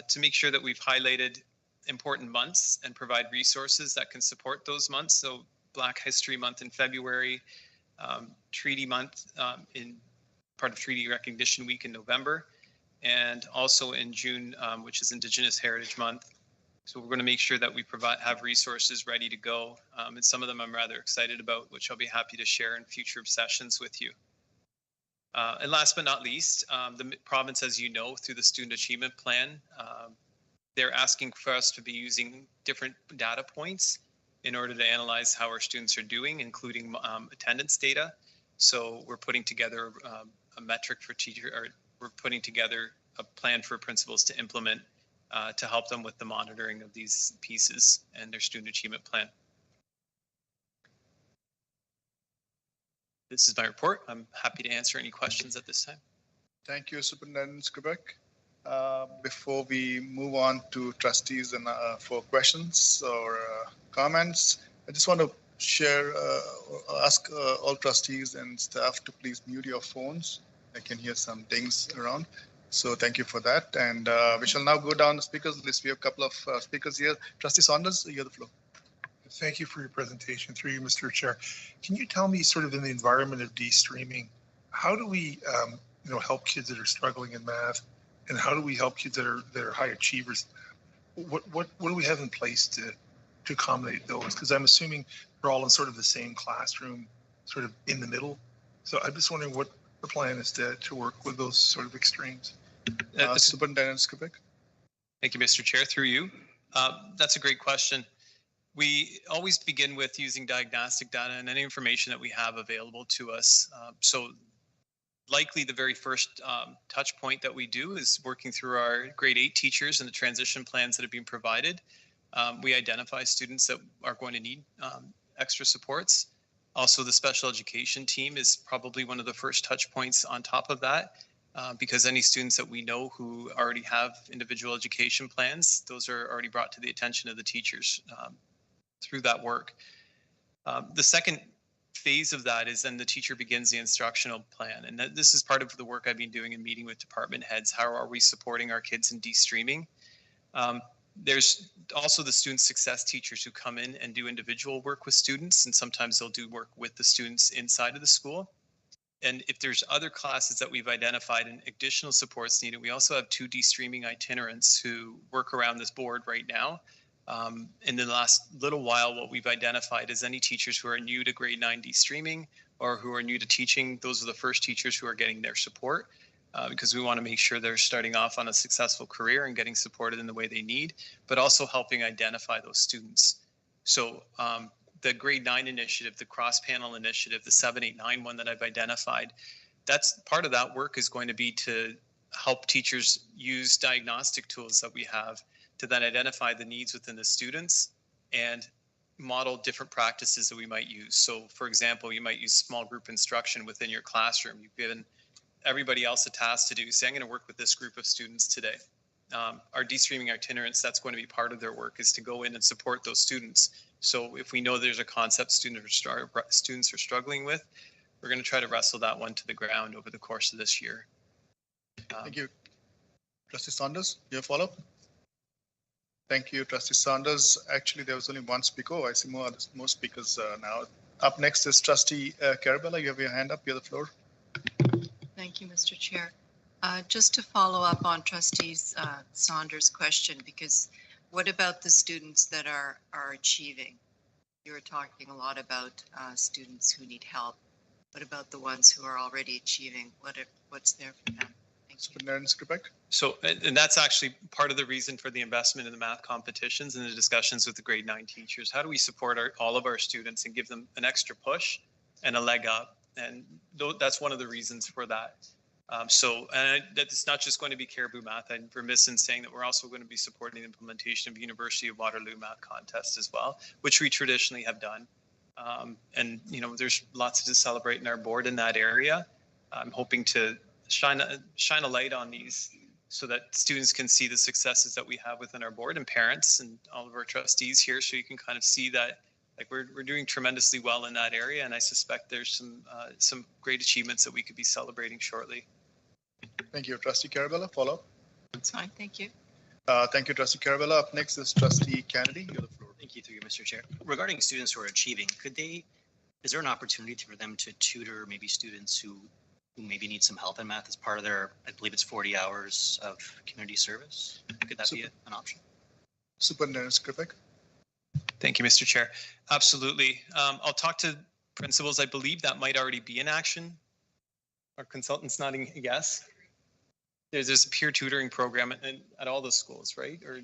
to make sure that we've highlighted important months and provide resources that can support those months. So Black History Month in February, Treaty Month in part of Treaty Recognition Week in November, and also in June, which is Indigenous Heritage Month. So we're going to make sure that we have resources ready to go. And some of them I'm rather excited about, which I'll be happy to share in future sessions with you. And last but not least, the province, as you know, through the Student Achievement Plan, they're asking for us to be using different data points in order to analyze how our students are doing, including attendance data. So we're putting together a metric for teacher, or we're putting together a plan for principals to implement to help them with the monitoring of these pieces and their student achievement plan. This is my report. I'm happy to answer any questions at this time. Thank you, Superintendent Skripek. Before we move on to trustees and for questions or comments, I just want to ask all trustees and staff to please mute your phones. I can hear some dings around. So thank you for that. And we shall now go down the speakers list. We have a couple of speakers here. Trustee Saunders, you have the floor. Thank you for your presentation. Through you, Mr. Chair. Can you tell me, sort of in the environment of de-streaming, how do we help kids that are struggling in math, and how do we help kids that are high achievers? What do we have in place to accommodate those? Because I'm assuming they're all in sort of the same classroom, sort of in the middle. So I'm just wondering what the plan is to work with those sort of extremes. Superintendent Skripek. Thank you, Mr. Chair. Through you. That's a great question. We always begin with using diagnostic data and any information that we have available to us. So likely the very first touch point that we do is working through our grade 8 teachers and the transition plans that have been provided. We identify students that are going to need extra supports. Also, the special education team is probably one of the first touch points on top of that, because any students that we know who already have individual education plans, those are already brought to the attention of the teachers through that work. The second phase of that is then the teacher begins the instructional plan. And this is part of the work I've been doing in meeting with department heads. How are we supporting our kids in de-streaming? There's also the student success teachers who come in and do individual work with students, and sometimes they'll do work with the students inside of the school. And if there's other classes that we've identified and additional supports needed, we also have 2 de-streaming itinerants who work around this board right now. In the last little while, what we've identified is any teachers who are new to grade 9 de-streaming or who are new to teaching, those are the first teachers who are getting their support, because we want to make sure they're starting off on a successful career and getting supported in the way they need, but also helping identify those students. So the grade 9 initiative, the cross-panel initiative, the 789 one that I've identified, that's part of that work is going to be to help teachers use diagnostic tools that we have to then identify the needs within the students and model different practices that we might use. So for example, you might use small group instruction within your classroom. You've given everybody else a task to do. Say, I'm going to work with this group of students today. Our de-streaming itinerants, that's going to be part of their work, is to go in and support those students. So if we know there's a concept students are struggling with, we're going to try to wrestle that one to the ground over the course of this year. Thank you. Trustee Saunders, you have follow-up? Thank you, Trustee Saunders. Actually, there was only one speaker. I see more speakers now. Up next is Trustee Carabella. You have your hand up. You have the floor. Thank you, Mr. Chair. Just to follow up on Trustee Saunders' question, because what about the students that are achieving? You were talking a lot about students who need help. What about the ones who are already achieving? What's there for them? So, and that's actually part of the reason for the investment in the math competitions and the discussions with the grade 9 teachers. How do we support all of our students and give them an extra push and a leg up? And that's one of the reasons for that. And it's not just going to be Caribou Math. I'm remiss in saying that we're also going to be supporting the implementation of University of Waterloo Math Contest as well, which we traditionally have done. And, there's lots to celebrate in our board in that area. I'm hoping to shine a light on these so that students can see the successes that we have within our board, and parents and all of our trustees here, so you can kind of see that like we're doing tremendously well in that area, and I suspect there's some great achievements that we could be celebrating shortly. Thank you. Trustee Carabella, follow up? That's fine, thank you. Thank you, Trustee Carabella. Up next is Trustee Kennedy. You have the floor. Thank you, through you, Mr. Chair. Regarding students who are achieving, is there an opportunity for them to tutor maybe students who maybe need some help in math as part of their, I believe it's 40 hours of community service? Could that be an option? Superintendent Skripek. Thank you, Mr. Chair. Absolutely. I'll talk to principals. I believe that might already be in action. Our consultant's nodding yes. There's a peer tutoring program at all the schools, right? Or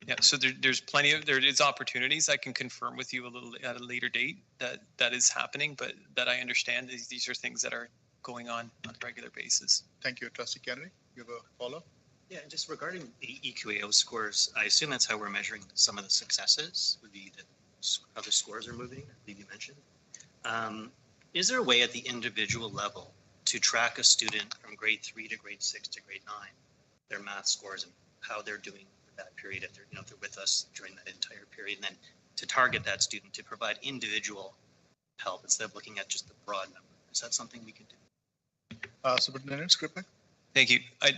yeah, so there's there is opportunities. I can confirm with you a little at a later date that is happening, but that I understand these are things that are going on a regular basis. Thank you, Trustee Kennedy. You have a follow-up? Yeah, just regarding the EQAO scores, I assume that's how we're measuring some of the successes, would be how the scores are moving, I believe you mentioned. Is there a way at the individual level to track a student from grade 3 to grade 6 to grade 9, their math scores and how they're doing for that period, if they're with us during that entire period, and then to target that student to provide individual help instead of looking at just the broad number? Is that something we can do? Superintendent Skripek. Thank you. I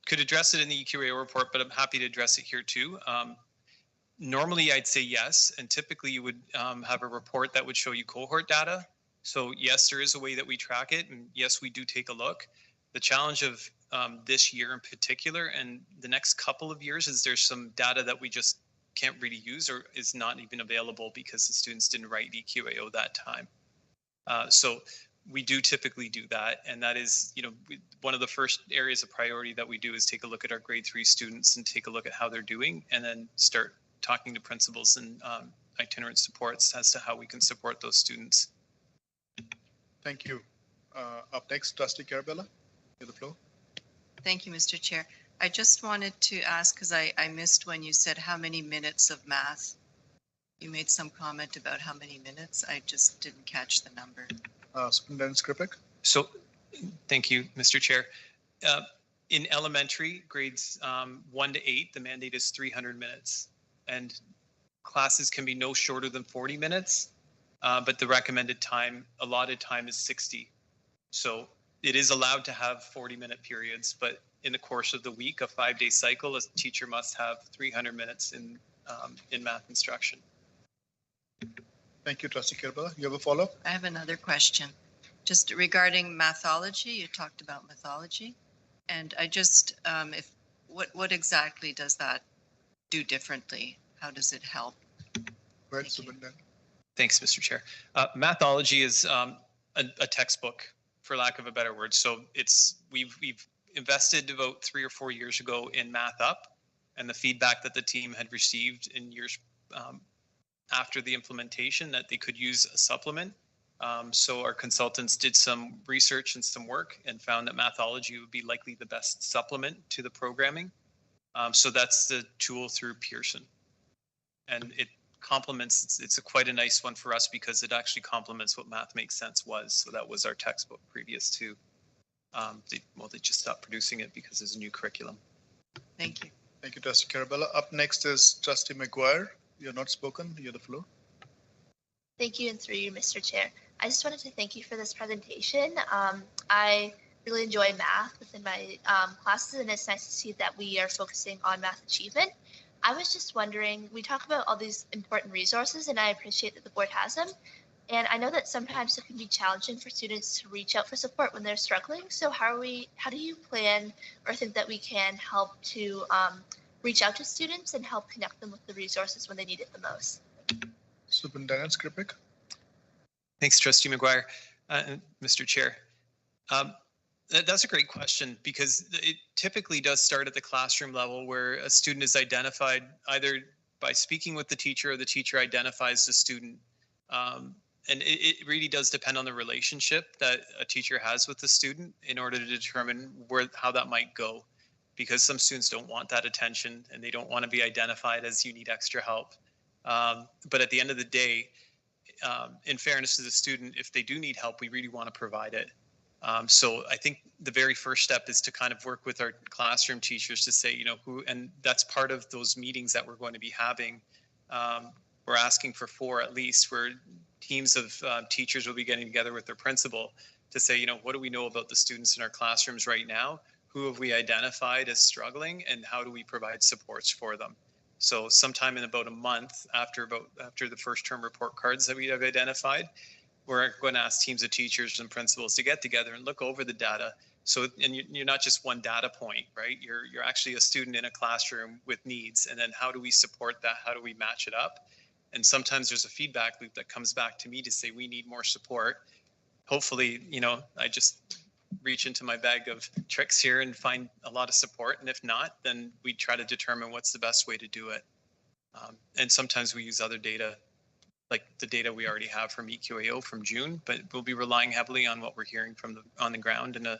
could address it in the EQAO report, but I'm happy to address it here too. Normally, I'd say yes, and typically you would have a report that would show you cohort data. So yes, there is a way that we track it, and yes, we do take a look. The challenge of this year in particular and the next couple of years is there's some data that we just can't really use or is not even available because the students didn't write EQAO that time. So we do typically do that, and that is, one of the first areas of priority that we do is take a look at our grade 3 students and take a look at how they're doing, and then start talking to principals and itinerant supports as to how we can support those students. Thank you. Up next, Trustee Carabella, you have the floor. Thank you, Mr. Chair. I just wanted to ask, because I missed when you said how many minutes of math. You made some comment about how many minutes. I just didn't catch the number. Superintendent Skripek. So, thank you, Mr. Chair. In elementary grades 1 to 8, the mandate is 300 minutes, and classes can be no shorter than 40 minutes, but the recommended time, allotted time, is 60. So it is allowed to have 40-minute periods, but in the course of the week, a 5-day cycle, a teacher must have 300 minutes in math instruction. Thank you, Trustee Carabella. You have a follow-up? I have another question. Just regarding mathology, you talked about mathology, and I just, what exactly does that do differently? How does it help? Right, Superintendent. Thanks, Mr. Chair. Mathology is a textbook, for lack of a better word. So we've invested about 3 or 4 years ago in Math Up, and the feedback that the team had received in years after the implementation that they could use a supplement. So our consultants did some research and some work and found that Mathology would be likely the best supplement to the programming. So that's the tool through Pearson. And it complements, it's quite a nice one for us because it actually complements what Math Makes Sense was. So that was our textbook previous to, they just stopped producing it because there's a new curriculum. Thank you. Thank you, Trustee Carabella. Up next is Trustee McGuire. You're not spoken. You have the floor. Thank you, and through you, Mr. Chair. I just wanted to thank you for this presentation. I really enjoy math within my classes, and it's nice to see that we are focusing on math achievement. I was just wondering, we talk about all these important resources, and I appreciate that the board has them. And I know that sometimes it can be challenging for students to reach out for support when they're struggling. So how do you plan or think that we can help to reach out to students and help connect them with the resources when they need it the most? Superintendent Skripek. Thanks, Trustee McGuire. Mr. Chair. That's a great question because it typically does start at the classroom level where a student is identified either by speaking with the teacher or the teacher identifies the student. And it really does depend on the relationship that a teacher has with the student in order to determine how that might go, because some students don't want that attention and they don't want to be identified as you need extra help. But at the end of the day, in fairness to the student, if they do need help, we really want to provide it. So I think the very first step is to kind of work with our classroom teachers to say, and that's part of those meetings that we're going to be having. We're asking for 4 at least, where teams of teachers will be getting together with their principal to say, what do we know about the students in our classrooms right now? Who have we identified as struggling, and how do we provide supports for them? So sometime in about a month after the first term report cards that we have identified, we're going to ask teams of teachers and principals to get together and look over the data. So, and you're not just one data point, right? You're actually a student in a classroom with needs, and then how do we support that? How do we match it up? And sometimes there's a feedback loop that comes back to me to say we need more support. Hopefully, I just reach into my bag of tricks here and find a lot of support. And if not, then we try to determine what's the best way to do it. And sometimes we use other data, like the data we already have from EQAO from June, but we'll be relying heavily on what we're hearing from on the ground in a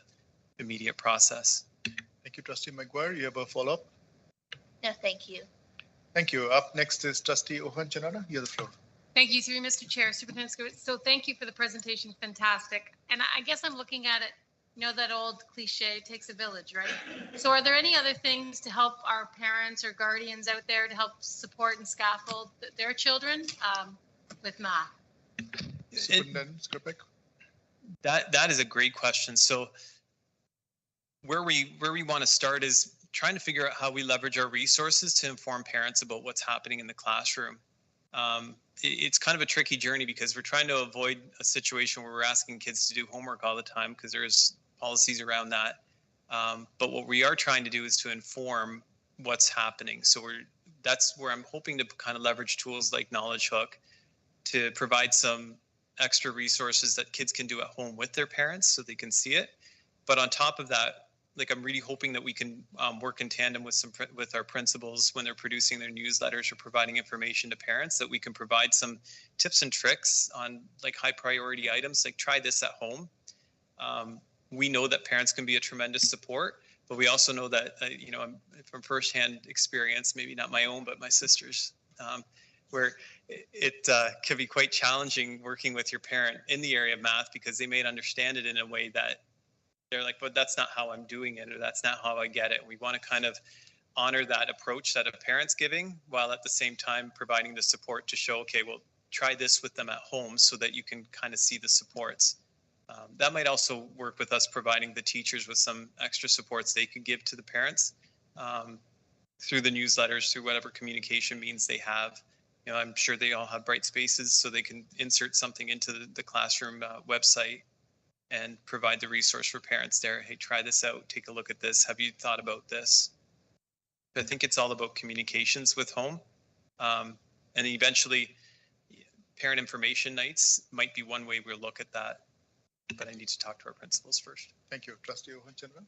immediate process. Thank you, Trustee McGuire. You have a follow-up? No, thank you. Thank you. Up next is Trustee Ohanchanada. You have the floor. Thank you, through Mr. Chair, Superintendent Scoot. So thank you for the presentation. Fantastic. And I guess I'm looking at it, that old cliche, it takes a village, right? So are there any other things to help our parents or guardians out there to help support and scaffold their children with math? Superintendent Skripek. That is a great question. So where we want to start is trying to figure out how we leverage our resources to inform parents about what's happening in the classroom. It's kind of a tricky journey because we're trying to avoid a situation where we're asking kids to do homework all the time, because there's policies around that. But what we are trying to do is to inform what's happening. So that's where I'm hoping to kind of leverage tools like Knowledge Hook to provide some extra resources that kids can do at home with their parents so they can see it. But on top of that, I'm really hoping that we can work in tandem with our principals when they're producing their newsletters or providing information to parents, that we can provide some tips and tricks on high priority items, like try this at home. We know that parents can be a tremendous support, but we also know that, from firsthand experience, maybe not my own, but my sister's, where it can be quite challenging working with your parent in the area of math, because they may understand it in a way that they're like, but that's not how I'm doing it, or that's not how I get it. We want to kind of honor that approach that a parent's giving, while at the same time providing the support to show, okay, well, try this with them at home so that you can kind of see the supports. That might also work with us providing the teachers with some extra supports they could give to the parents through the newsletters, through whatever communication means they have. I'm sure they all have Bright Spaces, so they can insert something into the classroom website and provide the resource for parents there. Hey, try this out. Take a look at this. Have you thought about this? I think it's all about communications with home. And eventually, parent information nights might be one way we'll look at that. But I need to talk to our principals first. Thank you. Trustee Ohanchanada.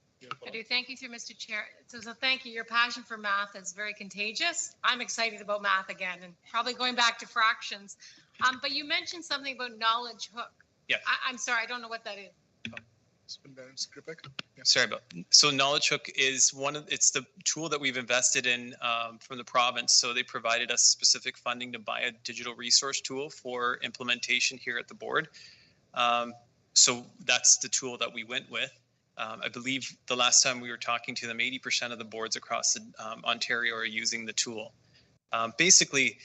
I do. Thank you, through Mr. Chair. So thank you. Your passion for math is very contagious. I'm excited about math again, and probably going back to fractions. But you mentioned something about Knowledge Hook. Yeah. I'm sorry, I don't know what that is. Sorry about. So Knowledge Hook is it's the tool that we've invested in from the province. So they provided us specific funding to buy a digital resource tool for implementation here at the board. So that's the tool that we went with. I believe the last time we were talking to them, 80% of the boards across Ontario are using the tool. Basically,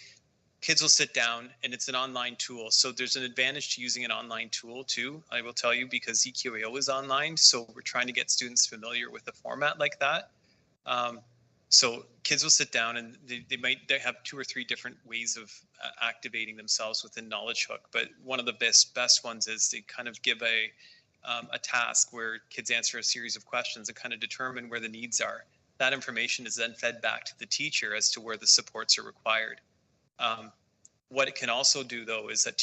kids will sit down, and it's an online tool. So there's an advantage to using an online tool too, I will tell you, because EQAO is online. So we're trying to get students familiar with a format like that. So kids will sit down, and they have 2 or 3 different ways of activating themselves within Knowledge Hook. But one of the best ones is they kind of give a task where kids answer a series of questions and kind of determine where the needs are. That information is then fed back to the teacher as to where the supports are required. What it can also do, though, is that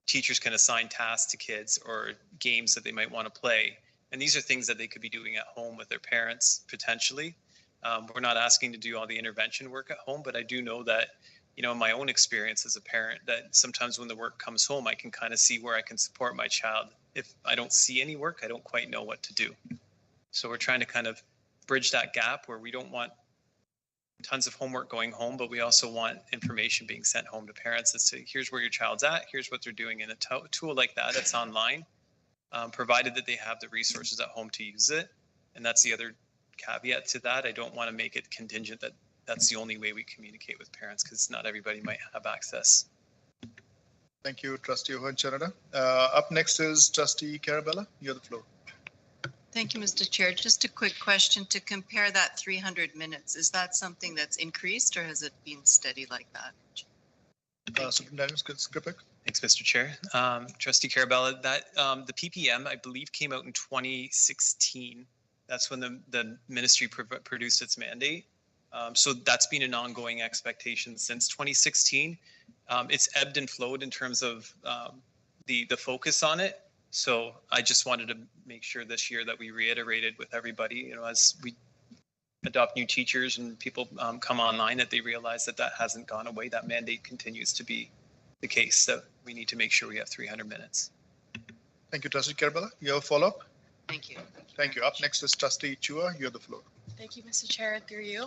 teachers can assign tasks to kids or games that they might want to play. And these are things that they could be doing at home with their parents, potentially. We're not asking to do all the intervention work at home, but I do know that, in my own experience as a parent, that sometimes when the work comes home, I can kind of see where I can support my child. If I don't see any work, I don't quite know what to do. So we're trying to kind of bridge that gap where we don't want tons of homework going home, but we also want information being sent home to parents as to here's where your child's at, here's what they're doing in a tool like that that's online, provided that they have the resources at home to use it. And that's the other caveat to that. I don't want to make it contingent that that's the only way we communicate with parents, because not everybody might have access. Thank you, Trustee Ohonchanada. Up next is Trustee Carabella. You have the floor. Thank you, Mr. Chair. Just a quick question to compare that 300 minutes. Is that something that's increased or has it been steady like that? Superintendent Skripek. Thanks, Mr. Chair. Trustee Carabella, that the PPM, I believe, came out in 2016. That's when the ministry produced its mandate. So that's been an ongoing expectation since 2016. It's ebbed and flowed in terms of the focus on it. So I just wanted to make sure this year that we reiterated with everybody, you know, as we adopt new teachers and people come online, that they realize that that hasn't gone away. That mandate continues to be the case. That we need to make sure we have 300 minutes. Thank you, Trustee Carabella. You have a follow-up? Thank you. Thank you. Up next is Trustee Chua. You have the floor. Thank you, Mr. Chair, through you.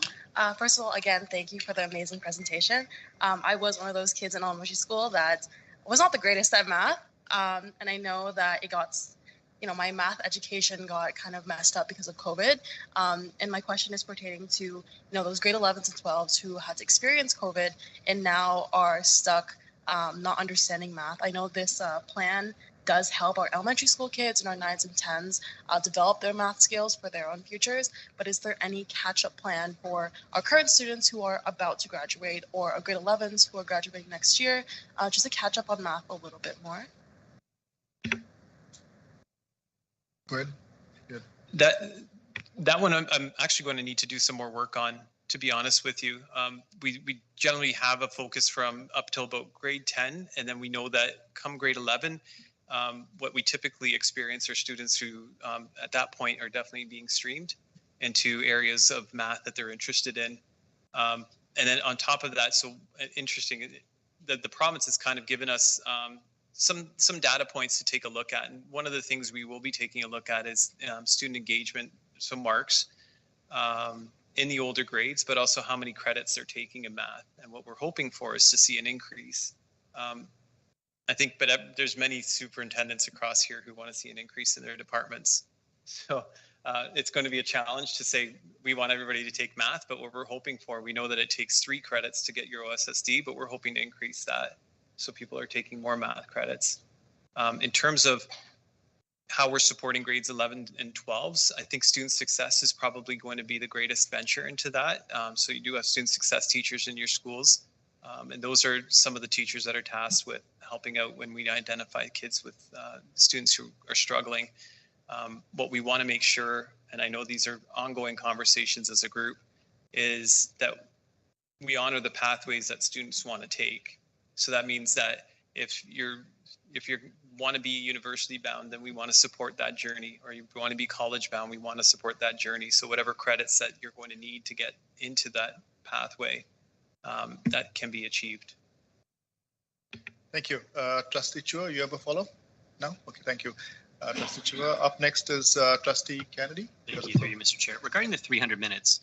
First of all, again, thank you for the amazing presentation. I was one of those kids in elementary school that was not the greatest at math. And I know that it got, you know, my math education got kind of messed up because of COVID. And my question is pertaining to, you know, those grade 11s and 12s who had to experience COVID and now are stuck not understanding math. I know this plan does help our elementary school kids and our 9s and 10s develop their math skills for their own futures. But is there any catch-up plan for our current students who are about to graduate, or our grade 11s who are graduating next year, just to catch up on math a little bit more? Go ahead. Good. That one I'm actually going to need to do some more work on, to be honest with you. We generally have a focus from up till about grade 10, and then we know that come grade 11, what we typically experience are students who at that point are definitely being streamed into areas of math that they're interested in. And then on top of that, so interesting, the province has kind of given us some data points to take a look at. And one of the things we will be taking a look at is student engagement, so marks in the older grades, but also how many credits they're taking in math. And what we're hoping for is to see an increase. I think, but there's many superintendents across here who want to see an increase in their departments. So it's going to be a challenge to say we want everybody to take math, but what we're hoping for, we know that it takes 3 credits to get your OSSD, but we're hoping to increase that so people are taking more math credits. In terms of how we're supporting grades 11 and 12s, I think student success is probably going to be the greatest venture into that. So you do have student success teachers in your schools. And those are some of the teachers that are tasked with helping out when we identify kids with students who are struggling. What we want to make sure, and I know these are ongoing conversations as a group, is that we honor the pathways that students want to take. So that means that if you want to be university bound, then we want to support that journey, or you want to be college bound, we want to support that journey. So whatever credits that you're going to need to get into that pathway, that can be achieved. Thank you. Trustee Chua, you have a follow-up? No? Okay, thank you. Trustee Chua. Up next is Trustee Kennedy. Thank you, through you, Mr. Chair. Regarding the 300 minutes,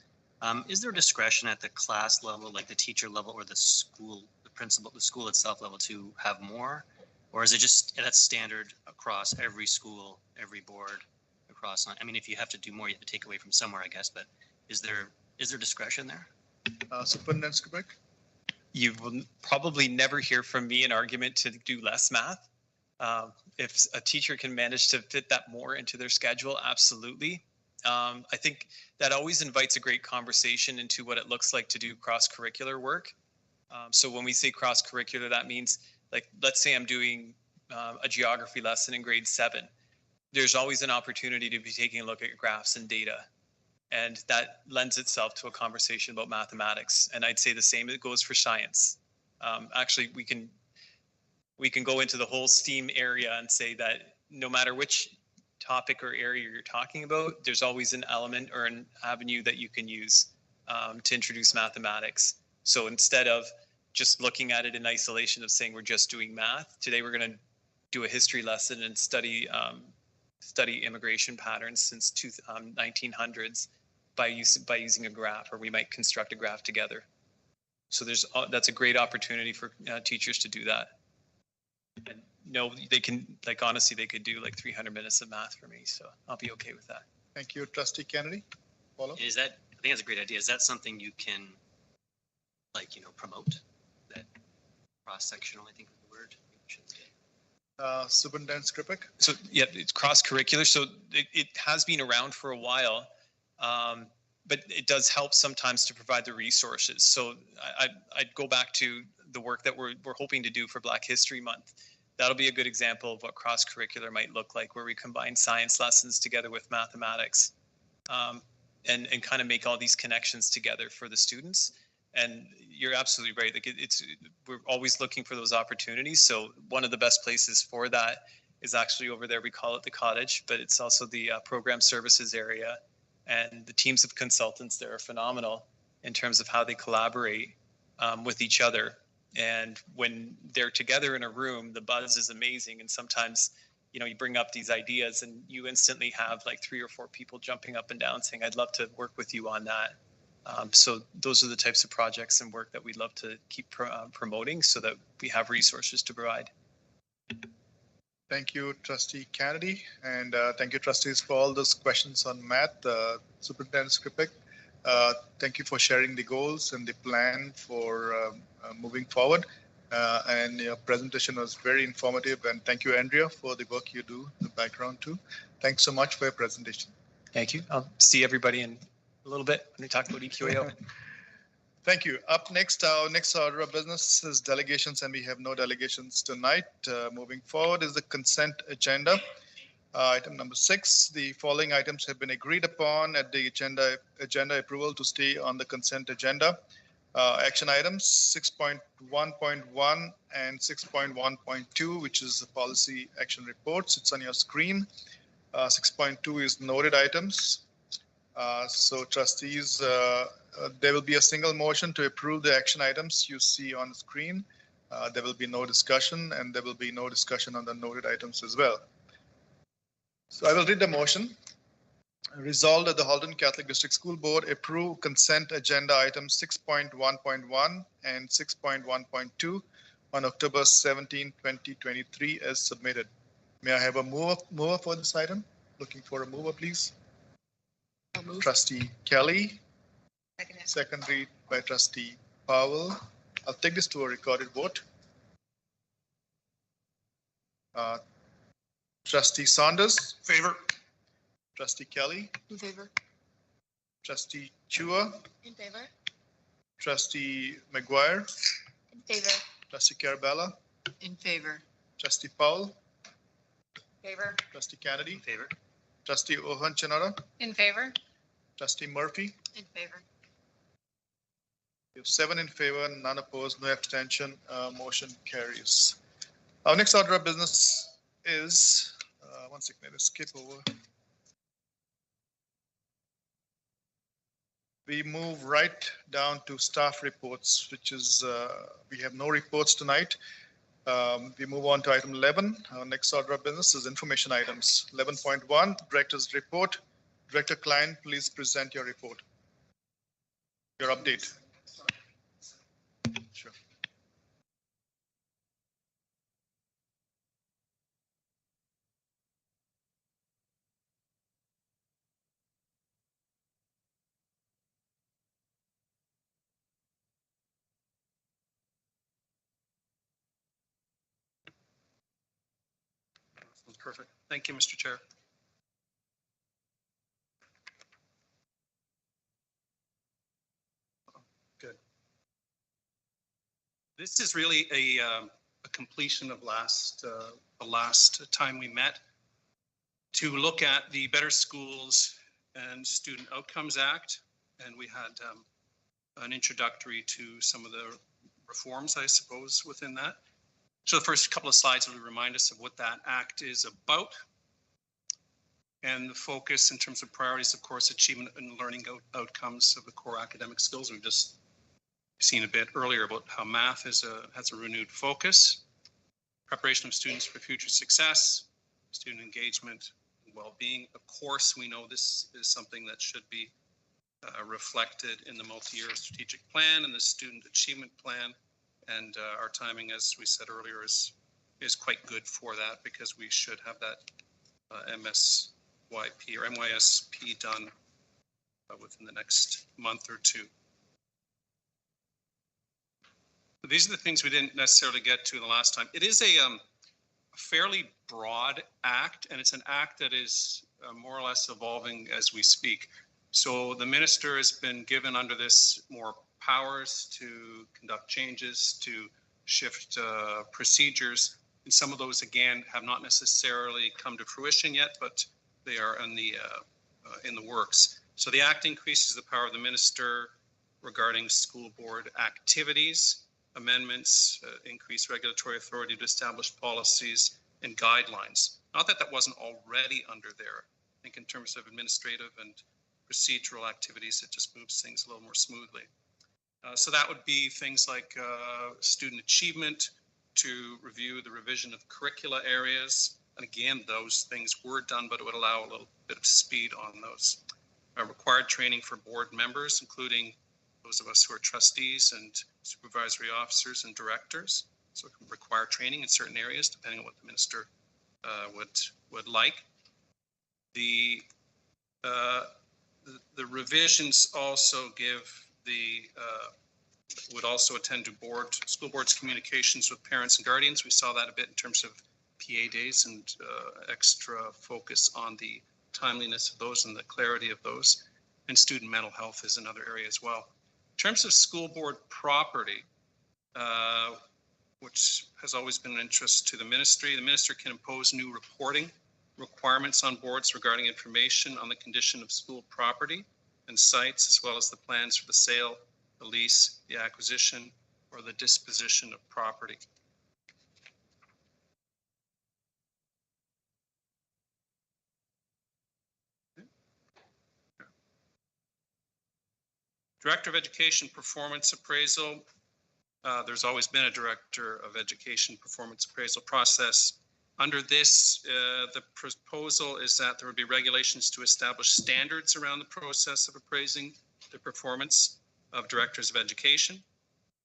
is there discretion at the class level, like the teacher level, or the school, the principal, the school itself level to have more? Or is it just, that's standard across every school, every board, across? I mean, if you have to do more, you have to take away from somewhere, I guess, but is there discretion there? Superintendent Skripek? You will probably never hear from me an argument to do less math. If a teacher can manage to fit that more into their schedule, absolutely. I think that always invites a great conversation into what it looks like to do cross-curricular work. So when we say cross-curricular, that means, like, let's say I'm doing a geography lesson in grade 7. There's always an opportunity to be taking a look at graphs and data. And that lends itself to a conversation about mathematics. And I'd say the same, it goes for science. Actually, we can go into the whole STEAM area and say that no matter which topic or area you're talking about, there's always an element or an avenue that you can use to introduce mathematics. So instead of just looking at it in isolation of saying we're just doing math, today we're going to do a history lesson and study immigration patterns since 1900s. by using a graph, or we might construct a graph together. So that's a great opportunity for teachers to do that. And they can, like, honestly, they could do like 300 minutes of math for me, so I'll be okay with that. Thank you, Trustee Kennedy. Follow? Is that, I think that's a great idea. Is that something you can, like, promote? That cross-sectional, I think is the word. Superintendent Skripek? So yeah, it's cross-curricular. So it has been around for a while, but it does help sometimes to provide the resources. So I'd go back to the work that we're hoping to do for Black History Month. That'll be a good example of what cross-curricular might look like, where we combine science lessons together with mathematics, and kind of make all these connections together for the students. And you're absolutely right. Like we're always looking for those opportunities. So one of the best places for that is actually over there. We call it the cottage, but it's also the program services area. And the teams of consultants there are phenomenal in terms of how they collaborate with each other. And when they're together in a room, the buzz is amazing. And sometimes, you bring up these ideas and you instantly have like 3 or 4 people jumping up and down saying, I'd love to work with you on that. So those are the types of projects and work that we'd love to keep promoting so that we have resources to provide. Thank you, Trustee Kennedy, and thank you, trustees, for all those questions on math. Superintendent Skripek, thank you for sharing the goals and the plan for moving forward. And your presentation was very informative, and thank you, Andrea, for the work you do in the background too. Thanks so much for your presentation. Thank you. I'll see everybody in a little bit when we talk about EQAO. Thank you. Up next, our next order of business is delegations, and we have no delegations tonight. Moving forward is the consent agenda. Item number 6, the following items have been agreed upon at the agenda approval to stay on the consent agenda. Action items 6.1.1 and 6.1.2, which is the policy action reports. It's on your screen. 6.2 is noted items. So trustees, there will be a single motion to approve the action items you see on the screen. There will be no discussion, and there will be no discussion on the noted items as well. So I will read the motion. Resolved that the Halton Catholic District School Board approve consent agenda items 6.1.1 and 6.1.2 on October 17, 2023 as submitted. May I have a mover for this item? Looking for a mover, please. Trustee Kelly, secondary by Trustee Powell. I'll take this to a recorded vote. Trustee Saunders. Favor. Trustee Kelly. In favor. Trustee Chua. In favor. Trustee McGuire. In favor. Trustee Carabella. In favor. Trustee Powell. Favor. Trustee Kennedy. In favor. Trustee Ohan Chanara. In favor. Trustee Murphy. In favor. We have 7 in favor, none opposed, no abstention. Motion carries. Our next order of business is, one second, let me skip over. We move right down to staff reports, which is, we have no reports tonight. We move on to item 11. Our next order of business is information items. 11.1, Director's Report. Director Klein, please present your report. Your update. Sure. Perfect. Thank you, Mr. Chair. Good. This is really a completion of the last time we met to look at the Better Schools and Student Outcomes Act, and we had an introductory to some of the reforms, I suppose, within that. So the first couple of slides will remind us of what that act is about. And the focus in terms of priorities, of course, achievement and learning outcomes of the core academic skills. We've just seen a bit earlier about how math has a renewed focus, preparation of students for future success, student engagement, and well-being. Of course, we know this is something that should be reflected in the multi-year strategic plan and the student achievement plan. And our timing, as we said earlier, is quite good for that, because we should have that MSYP or MYSP done within the next month or two. These are the things we didn't necessarily get to the last time. It is a fairly broad act, and it's an act that is more or less evolving as we speak. So the minister has been given under this more powers to conduct changes, to shift procedures. And some of those, again, have not necessarily come to fruition yet, but they are in the works. So the act increases the power of the minister regarding school board activities. Amendments increase regulatory authority to establish policies and guidelines. Not that that wasn't already under there. I think in terms of administrative and procedural activities, it just moves things a little more smoothly. So that would be things like student achievement, to review the revision of curricula areas. And again, those things were done, but it would allow a little bit of speed on those. Required training for board members, including those of us who are trustees and supervisory officers and directors. So it can require training in certain areas, depending on what the minister would like. The revisions also give would also attend to school board's communications with parents and guardians. We saw that a bit in terms of PA days and extra focus on the timeliness of those and the clarity of those. And student mental health is another area as well. In terms of school board property, which has always been an interest to the minister can impose new reporting requirements on boards regarding information on the condition of school property and sites, as well as the plans for the sale, the lease, the acquisition, or the disposition of property. Director of Education Performance Appraisal. There's always been a Director of Education Performance Appraisal process. Under this, the proposal is that there would be regulations to establish standards around the process of appraising the performance of Directors of Education.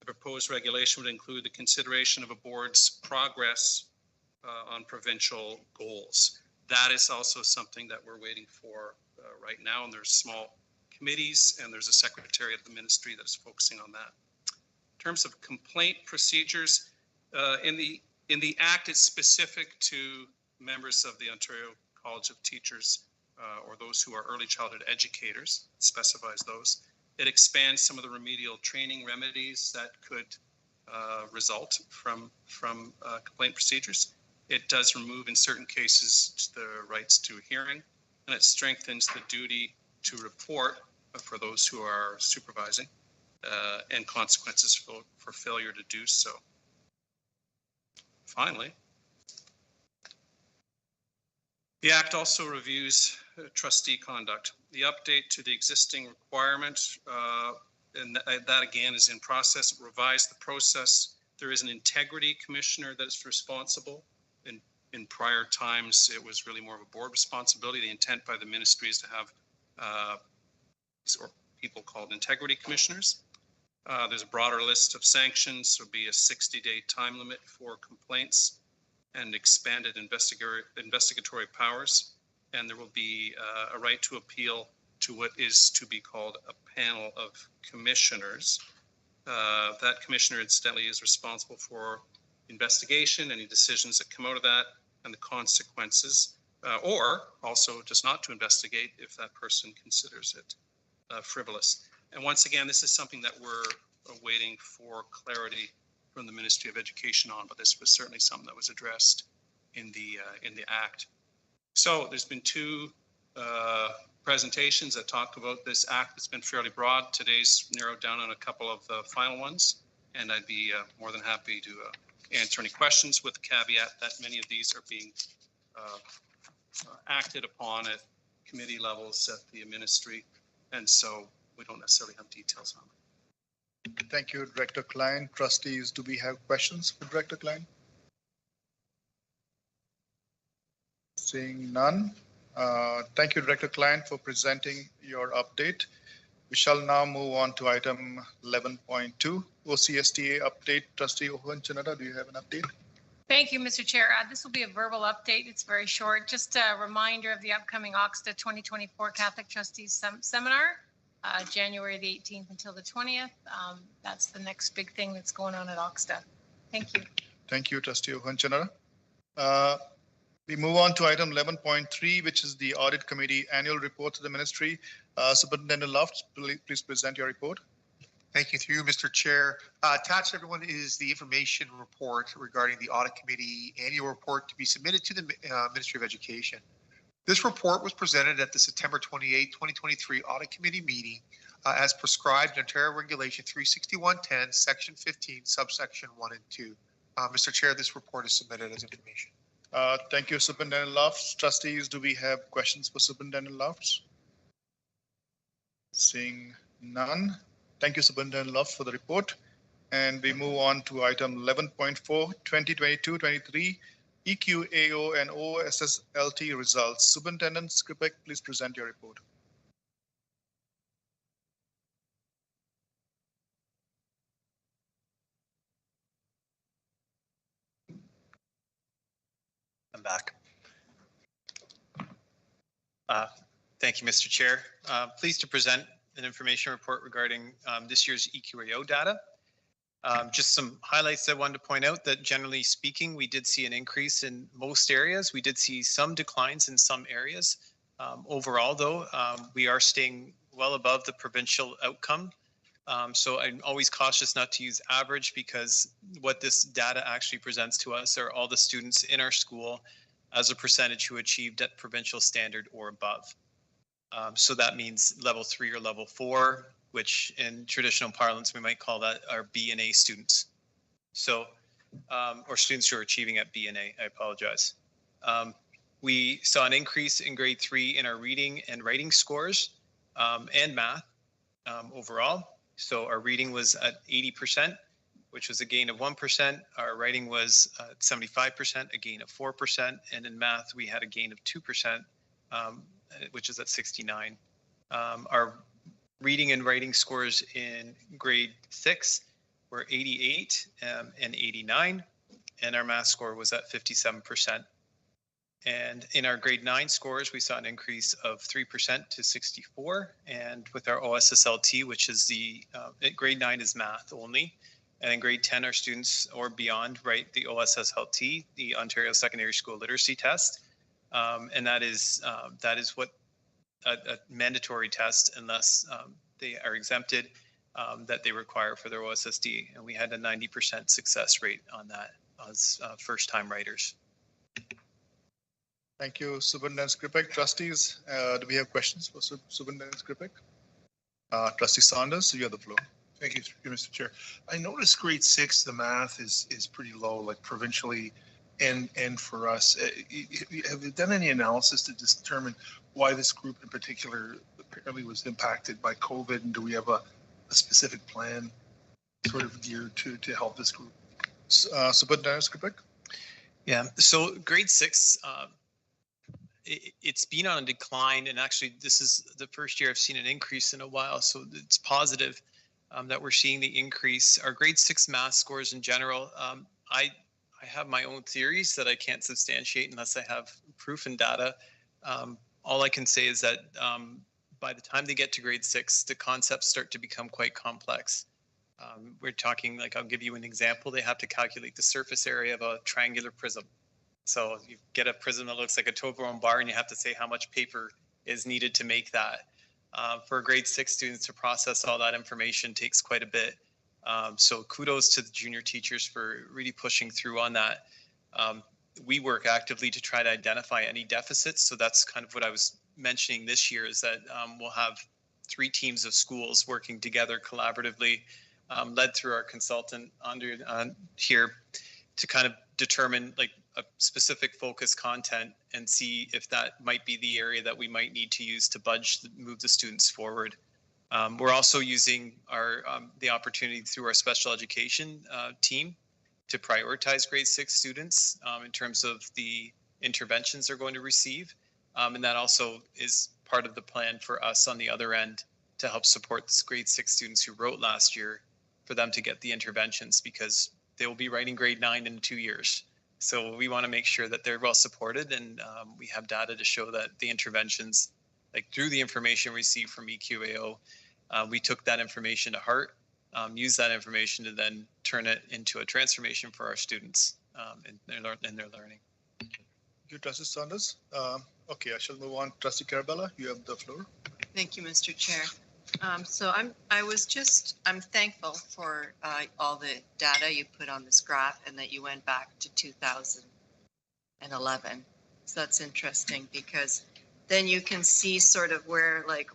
The proposed regulation would include the consideration of a board's progress on provincial goals. That is also something that we're waiting for right now, and there's small committees and there's a secretariat of the ministry that is focusing on that. In terms of complaint procedures, in the Act, it's specific to members of the Ontario College of Teachers or those who are early childhood educators. It specifies those. It expands some of the remedial training remedies that could result from complaint procedures. It does remove, in certain cases, the rights to hearing, and it strengthens the duty to report for those who are supervising and consequences for failure to do so. Finally, the Act also reviews trustee conduct. The update to the existing requirement, and that again is in process. It revised the process. There is an integrity commissioner that is responsible. In prior times, it was really more of a board responsibility. The intent by the ministry is to have or people called integrity commissioners. There's a broader list of sanctions. There'll be a 60-day time limit for complaints and expanded investigatory powers. And there will be a right to appeal to what is to be called a panel of commissioners. That commissioner, incidentally, is responsible for investigation, any decisions that come out of that, and the consequences, or also just not to investigate if that person considers it frivolous. And once again, this is something that we're waiting for clarity from the Ministry of Education on, but this was certainly something that was addressed in the Act. So there's been two presentations that talk about this Act. It's been fairly broad. Today's narrowed down on a couple of the final ones, and I'd be more than happy to answer any questions, with the caveat that many of these are being acted upon at committee levels at the ministry, and so we don't necessarily have details on it. Thank you, Director Klein. Trustees, do we have questions for Director Klein? Seeing none. Thank you, Director Klein, for presenting your update. We shall now move on to item 11.2, OCSTA update. Trustee Ohonchanada, do you have an update? Thank you, Mr. Chair. This will be a verbal update. It's very short. Just a reminder of the upcoming OXTA 2024 Catholic Trustees Seminar, January the 18th until the 20th. That's the next big thing that's going on at OXTA. Thank you. Thank you, Trustee Ohonchanada. We move on to item 11.3, which is the Audit Committee Annual Report to the Ministry. Superintendent Lofts, please present your report. Thank you, through you, Mr. Chair. Attached, everyone, is the information report regarding the Audit Committee Annual Report to be submitted to the Ministry of Education. This report was presented at the September 28, 2023 Audit Committee meeting as prescribed in Ontario Regulation 36110, Section 15, subsection 1 and 2. Mr. Chair, this report is submitted as information. Thank you, Superintendent Lofts. Trustees, do we have questions for Superintendent Lofts? Seeing none. Thank you, Superintendent Lofts, for the report. And we move on to item 11.4, 2022-23 EQAO and OSSLT results. Superintendent Skripek, please present your report. I'm back. Thank you, Mr. Chair. Pleased to present an information report regarding this year's EQAO data. Just some highlights I wanted to point out that generally speaking, we did see an increase in most areas. We did see some declines in some areas. Overall, though, we are staying well above the provincial outcome. So I'm always cautious not to use average, because what this data actually presents to us are all the students in our school as a percentage who achieved at provincial standard or above. So that means level 3 or level 4, which in traditional parlance, we might call that our B and A students. So, or students who are achieving at B and A, I apologize. We saw an increase in grade 3 in our reading and writing scores and math overall. So our reading was at 80%, which was a gain of 1%. Our writing was 75%, a gain of 4%. And in math, we had a gain of 2%, which is at 69. Our reading and writing scores in grade 6 were 88 and 89, and our math score was at 57%. And in our grade 9 scores, we saw an increase of 3% to 64. And with our OSSLT, which is the grade 9 is math only, and in grade 10, our students or beyond write the OSSLT, the Ontario Secondary School Literacy Test. And that is what a mandatory test, unless they are exempted, that they require for their OSSD. And we had a 90% success rate on that as first-time writers. Thank you, Superintendent Skripek. Trustees, do we have questions for Superintendent Skripek? Trustee Saunders, you have the floor. Thank you, Mr. Chair. I noticed grade 6, the math is pretty low, like provincially and for us. Have you done any analysis to determine why this group in particular apparently was impacted by COVID? And do we have a specific plan sort of geared to help this group? Superintendent Skripek? Yeah, so grade 6, it's been on a decline, and actually this is the first year I've seen an increase in a while, so it's positive that we're seeing the increase. Our grade 6 math scores in general, I have my own theories that I can't substantiate unless I have proof and data. All I can say is that by the time they get to grade 6, the concepts start to become quite complex. We're talking, like, I'll give you an example. They have to calculate the surface area of a triangular prism. So you get a prism that looks like a Toblerone bar, and you have to say how much paper is needed to make that. For grade 6 students to process all that information takes quite a bit. So kudos to the junior teachers for really pushing through on that. We work actively to try to identify any deficits. So that's kind of what I was mentioning this year, is that we'll have 3 teams of schools working together collaboratively, led through our consultant here, to kind of determine like a specific focus content and see if that might be the area that we might need to use to move the students forward. We're also using the opportunity through our special education team to prioritize grade 6 students in terms of the interventions they're going to receive. And that also is part of the plan for us on the other end to help support the grade 6 students who wrote last year for them to get the interventions, because they will be writing grade 9 in 2 years. So we want to make sure that they're well supported, and we have data to show that the interventions, like through the information received from EQAO, we took that information to heart, use that information to then turn it into a transformation for our students in their learning. Thank you, Trustee Saunders. Okay, I shall move on. Trustee Carabella, you have the floor. Thank you, Mr. Chair. So I'm thankful for all the data you put on this graph and that you went back to 2011. So that's interesting, because then you can see sort of where like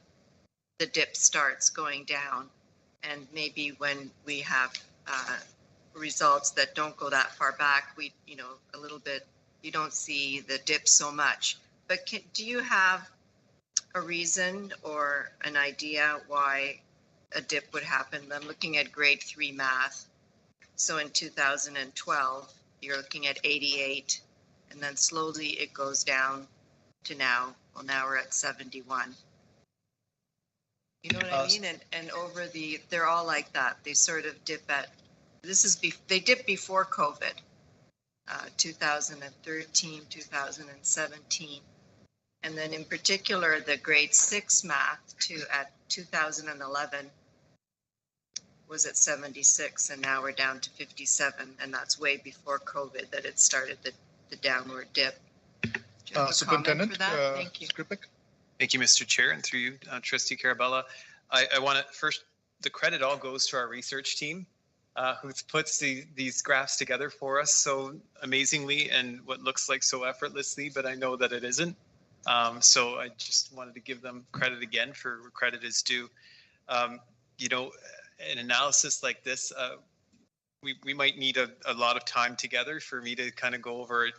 the dip starts going down, and maybe when we have results that don't go that far back, we, you know, a little bit, you don't see the dip so much. But do you have a reason or an idea why a dip would happen? I'm looking at grade 3 math. So in 2012, you're looking at 88, and then slowly it goes down to now. Well, now we're at 71. You know what I mean? And over they're all like that. They sort of dip at, they dip before COVID, 2013, 2017. And then in particular, the grade 6 math at 2011 was at 76, and now we're down to 57. And that's way before COVID that it started the downward dip. Superintendent, Thank you. Skripek. Thank you, Mr. Chair, and through you, Trustee Carabella. I want to first, the credit all goes to our research team who puts these graphs together for us so amazingly and what looks like so effortlessly, but I know that it isn't. So I just wanted to give them credit again for where credit is due. You know, an analysis like this, we might need a lot of time together for me to kind of go over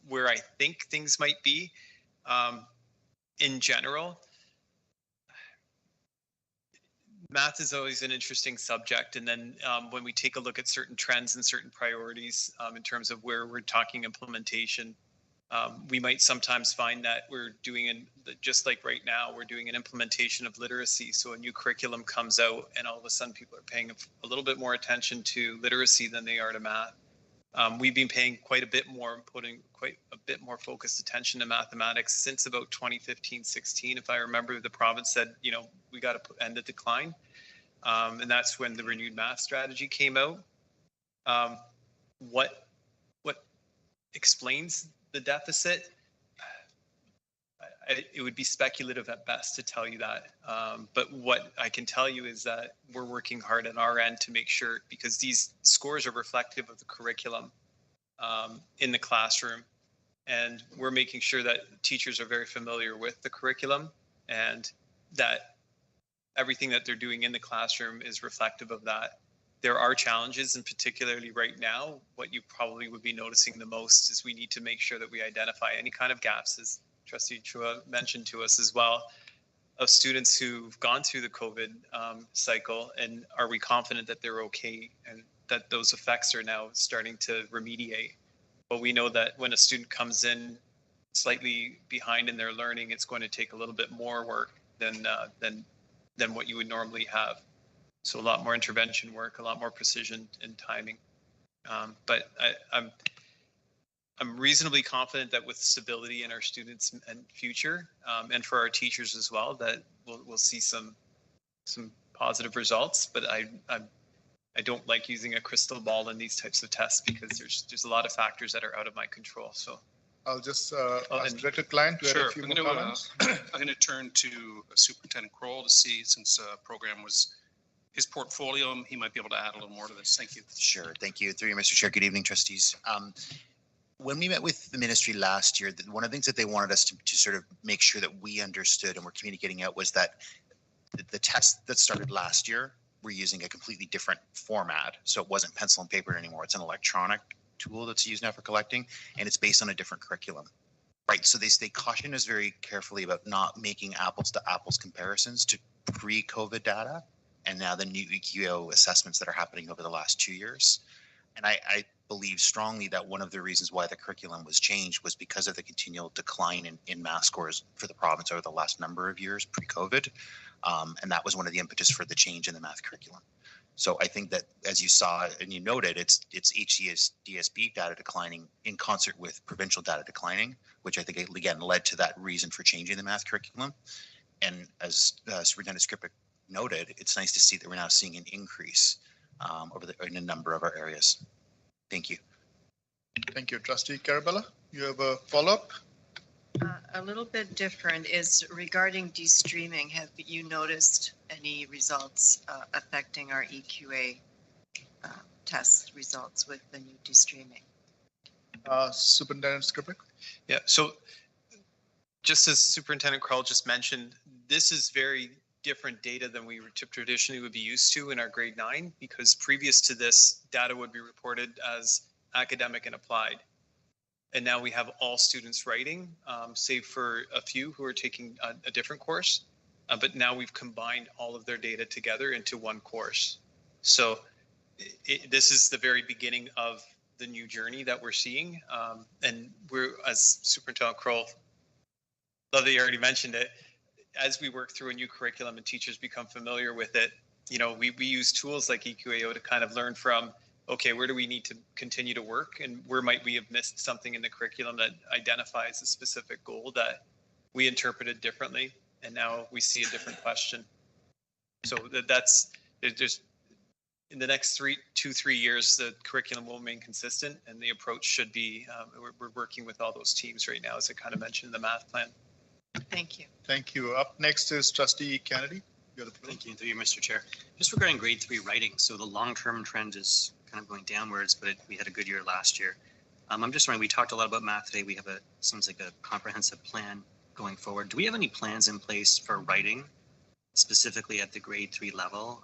where I think things might be. In general, math is always an interesting subject. And then when we take a look at certain trends and certain priorities in terms of where we're talking implementation, we might sometimes find that we're doing, just like right now, we're doing an implementation of literacy. So a new curriculum comes out and all of a sudden people are paying a little bit more attention to literacy than they are to math. We've been paying quite a bit more, putting quite a bit more focused attention to mathematics since about 2015-16. If I remember, the province said, you know, we got to end the decline. And that's when the renewed math strategy came out. What explains the deficit? It would be speculative at best to tell you that. But what I can tell you is that we're working hard on our end to make sure, because these scores are reflective of the curriculum in the classroom. And we're making sure that teachers are very familiar with the curriculum and that everything that they're doing in the classroom is reflective of that. There are challenges, and particularly right now, what you probably would be noticing the most is we need to make sure that we identify any kind of gaps, as Trustee Chua mentioned to us as well, of students who've gone through the COVID cycle, and are we confident that they're okay and that those effects are now starting to remediate? But we know that when a student comes in slightly behind in their learning, it's going to take a little bit more work than what you would normally have. So a lot more intervention work, a lot more precision and timing. But I'm reasonably confident that with stability in our students and future, and for our teachers as well, that we'll see some positive results. But I don't like using a crystal ball in these types of tests because there's a lot of factors that are out of my control. So I'll just ask Director Klein to add a few more comments. I'm going to turn to Superintendent Kroll to see, since program was his portfolio, he might be able to add a little more to this. Thank you. Sure. Thank you. Through you, Mr. Chair. Good evening, trustees. When we met with the ministry last year, one of the things that they wanted us to sort of make sure that we understood and were communicating out was that the test that started last year, we're using a completely different format. So it wasn't pencil and paper anymore. It's an electronic tool that's used now for collecting, and it's based on a different curriculum. Right. So they caution us very carefully about not making apples to apples comparisons to pre-COVID data and now the new EQO assessments that are happening over the last 2 years. And I believe strongly that one of the reasons why the curriculum was changed was because of the continual decline in math scores for the province over the last number of years pre-COVID. And that was one of the impetus for the change in the math curriculum. So I think that, as you saw and you noted, it's HCSDSB data declining in concert with provincial data declining, which I think again led to that reason for changing the math curriculum. And as Superintendent Skripek noted, it's nice to see that we're now seeing an increase in a number of our areas. Thank you. Thank you. Trustee Carabella, you have a follow-up? A little bit different is regarding de-streaming. Have you noticed any results affecting our EQA test results with the new de-streaming? Superintendent Skripek? Yeah, so just as Superintendent Kroll just mentioned, this is very different data than we traditionally would be used to in our grade 9, because previous to this, data would be reported as academic and applied. And now we have all students writing, save for a few who are taking a different course. But now we've combined all of their data together into one course. So this is the very beginning of the new journey that we're seeing. And we're, as Superintendent Kroll, love that you already mentioned it, as we work through a new curriculum and teachers become familiar with it, you know, we use tools like EQAO to kind of learn from, okay, where do we need to continue to work, and where might we have missed something in the curriculum that identifies a specific goal that we interpreted differently, and now we see a different question. So that's just in the next 3 years, the curriculum will remain consistent, and the approach should be, we're working with all those teams right now, as I kind of mentioned in the math plan. Thank you. Thank you. Up next is Trustee Kennedy. Thank you, through you, Mr. Chair. Just regarding grade 3 writing, so the long-term trend is kind of going downwards, but we had a good year last year. I'm just wondering, we talked a lot about math today. We have seems like a comprehensive plan going forward. Do we have any plans in place for writing, specifically at the grade 3 level?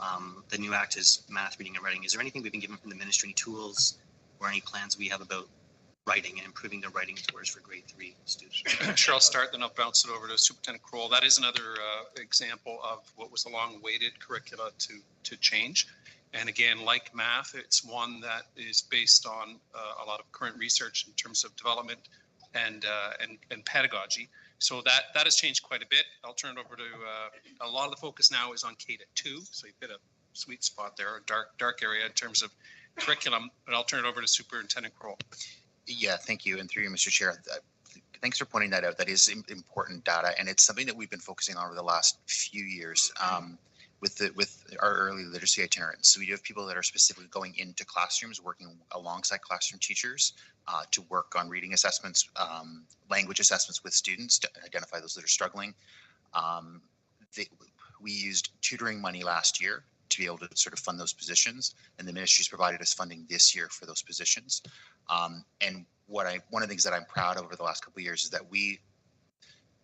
The new act is math, reading, and writing. Is there anything we've been given from the ministry, any tools, or any plans we have about writing and improving the writing scores for grade 3 students? Sure, I'll start, then I'll bounce it over to Superintendent Kroll. That is another example of what was a long-awaited curricula to change. And again, like math, it's one that is based on a lot of current research in terms of development and pedagogy. So that has changed quite a bit. I'll turn it over to a lot of the focus now is on K-2. So you've hit a sweet spot there, a dark area in terms of curriculum. But I'll turn it over to Superintendent Kroll. Yeah, thank you. And through you, Mr. Chair, thanks for pointing that out. That is important data, and it's something that we've been focusing on over the last few years with our early literacy itinerants. So we do have people that are specifically going into classrooms, working alongside classroom teachers to work on reading assessments, language assessments with students to identify those that are struggling. We used tutoring money last year to be able to sort of fund those positions, and the ministry's provided us funding this year for those positions. And one of the things that I'm proud of over the last couple of years is that we,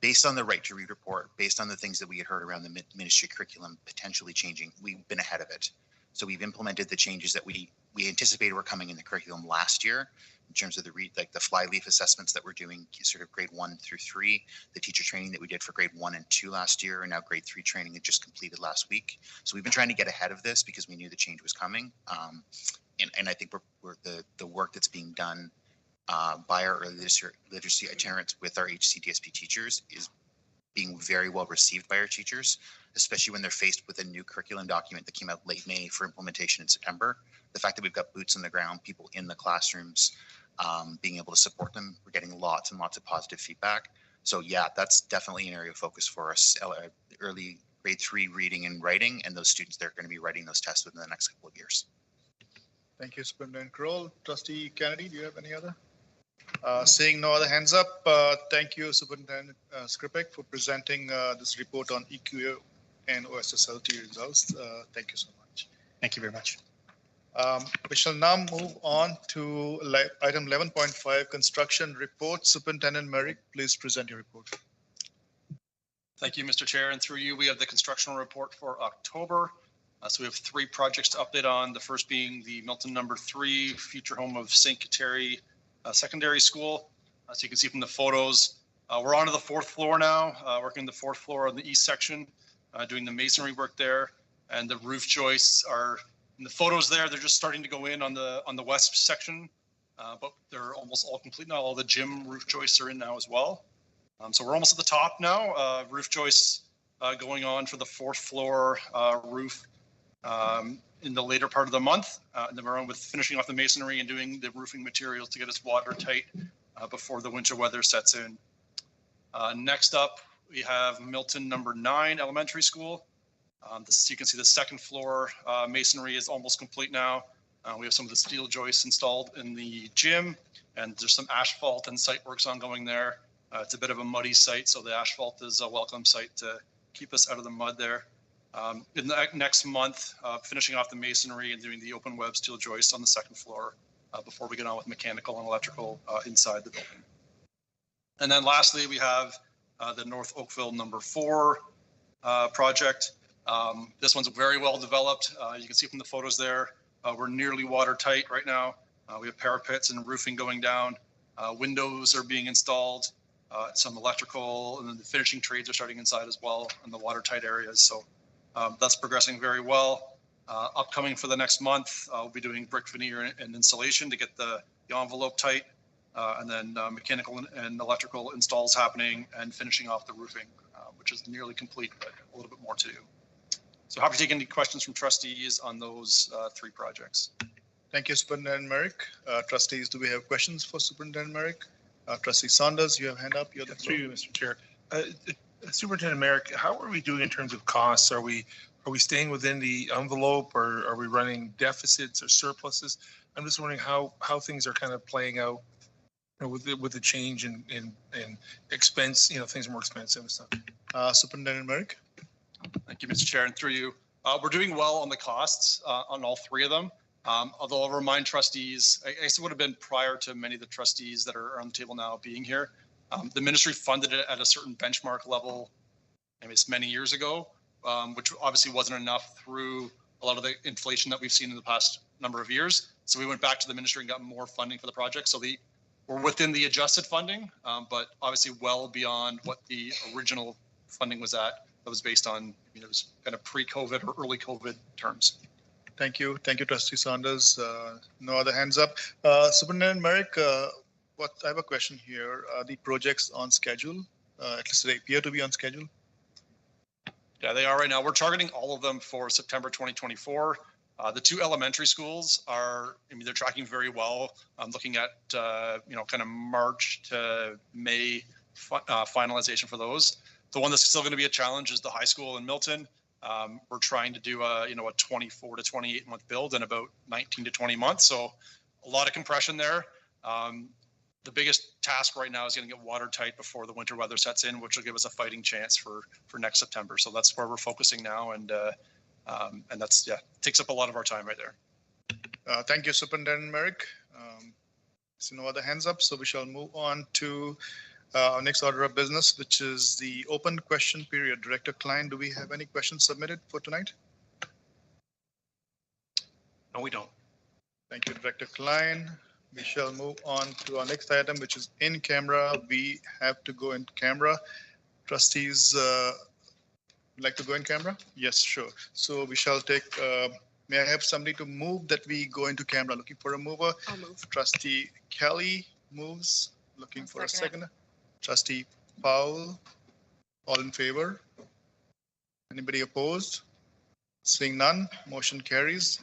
based on the Right to Read report, based on the things that we had heard around the ministry curriculum potentially changing, we've been ahead of it. So we've implemented the changes that we anticipated were coming in the curriculum last year, in terms of the flyleaf assessments that we're doing, sort of grade 1 through 3, the teacher training that we did for grade 1 and 2 last year, and now grade 3 training that just completed last week. So we've been trying to get ahead of this because we knew the change was coming. And I think the work that's being done by our early literacy itinerants with our HCDSP teachers is being very well received by our teachers, especially when they're faced with a new curriculum document that came out late May for implementation in September. The fact that we've got boots on the ground, people in the classrooms, being able to support them, we're getting lots and lots of positive feedback. So yeah, that's definitely an area of focus for us, early grade 3 reading and writing, and those students that are going to be writing those tests within the next couple of years. Thank you, Superintendent Kroll. Trustee Kennedy, do you have any other? Seeing no other hands up, thank you, Superintendent Skripek, for presenting this report on EQA and OSSLT results. Thank you so much. Thank you very much. We shall now move on to item 11.5, construction report. Superintendent Merrick, please present your report. Thank you, Mr. Chair. And through you, we have the construction report for October. So we have 3 projects to update on. The first being the Milton number 3 future home of St. Kateri Secondary School. As you can see from the photos, we're on to the 4th floor now, working the 4th floor on the east section, doing the masonry work there. And the roof joists are in the photos there. They're just starting to go in on the west section, but they're almost all complete now. All the gym roof joists are in now as well. So we're almost at the top now. Roof joists going on for the 4th floor roof in the later part of the month. And then we're on with finishing off the masonry and doing the roofing materials to get us watertight before the winter weather sets in. Next up, we have Milton number 9 elementary school. You can see the 2nd floor masonry is almost complete now. We have some of the steel joists installed in the gym, and there's some asphalt and site works ongoing there. It's a bit of a muddy site, so the asphalt is a welcome site to keep us out of the mud there. In the next month, finishing off the masonry and doing the open web steel joists on the 2nd floor before we get on with mechanical and electrical inside the building. And then lastly, we have the North Oakville number 4 project. This one's very well developed. You can see from the photos there, we're nearly watertight right now. We have parapets and roofing going down. Windows are being installed, some electrical, and then the finishing trades are starting inside as well in the watertight areas. So that's progressing very well. Upcoming for the next month, we'll be doing brick veneer and insulation to get the envelope tight, and then mechanical and electrical installs happening and finishing off the roofing, which is nearly complete, but a little bit more to do. So happy to take any questions from trustees on those 3 projects. Thank you, Superintendent Merrick. Trustees, do we have questions for Superintendent Merrick? Trustee Saunders, you have a hand up. Through you, Mr. Chair. Superintendent Merrick, how are we doing in terms of costs? Are we staying within the envelope, or are we running deficits or surpluses? I'm just wondering how things are kind of playing out, you know, with the change in expense. You know, things are more expensive and stuff. Superintendent Merrick. Thank you, Mr. Chair, and through you. We're doing well on the costs on all 3 of them. Although I'll remind trustees, I guess it would have been prior to many of the trustees that are on the table now being here. The ministry funded it at a certain benchmark level, maybe it's many years ago, which obviously wasn't enough through a lot of the inflation that we've seen in the past number of years. So we went back to the ministry and got more funding for the project. So we're within the adjusted funding, but obviously well beyond what the original funding was at. That was based on, you know, it was kind of pre-COVID or early COVID terms. Thank you, Trustee Saunders. No other hands up. Superintendent Merrick, I have a question here. Are the projects on schedule? At least they appear to be on schedule. Yeah, they are right now. We're targeting all of them for September 2024. The 2 elementary schools are, they're tracking very well. I'm looking at, kind of March to May finalization for those. The one that's still going to be a challenge is the high school in Milton. We're trying to do a 24 to 28 month build in about 19 to 20 months. So a lot of compression there. The biggest task right now is going to get watertight before the winter weather sets in, which will give us a fighting chance for next September. So that's where we're focusing now. And that's, takes up a lot of our time right there. Thank you, Superintendent Merrick. So no other hands up. So we shall move on to our next order of business, which is the open question period. Director Klein, do we have any questions submitted for tonight? No, we don't. Thank you, Director Klein. We shall move on to our next item, which is in camera. We have to go in camera. Trustees, would like to go in camera? Yes, sure. So we shall take, may I have somebody to move that we go into camera? Looking for a mover. I'll move. Trustee Kelly moves. Looking for a second. Trustee Powell, all in favor? Anybody opposed? Seeing none, motion carries.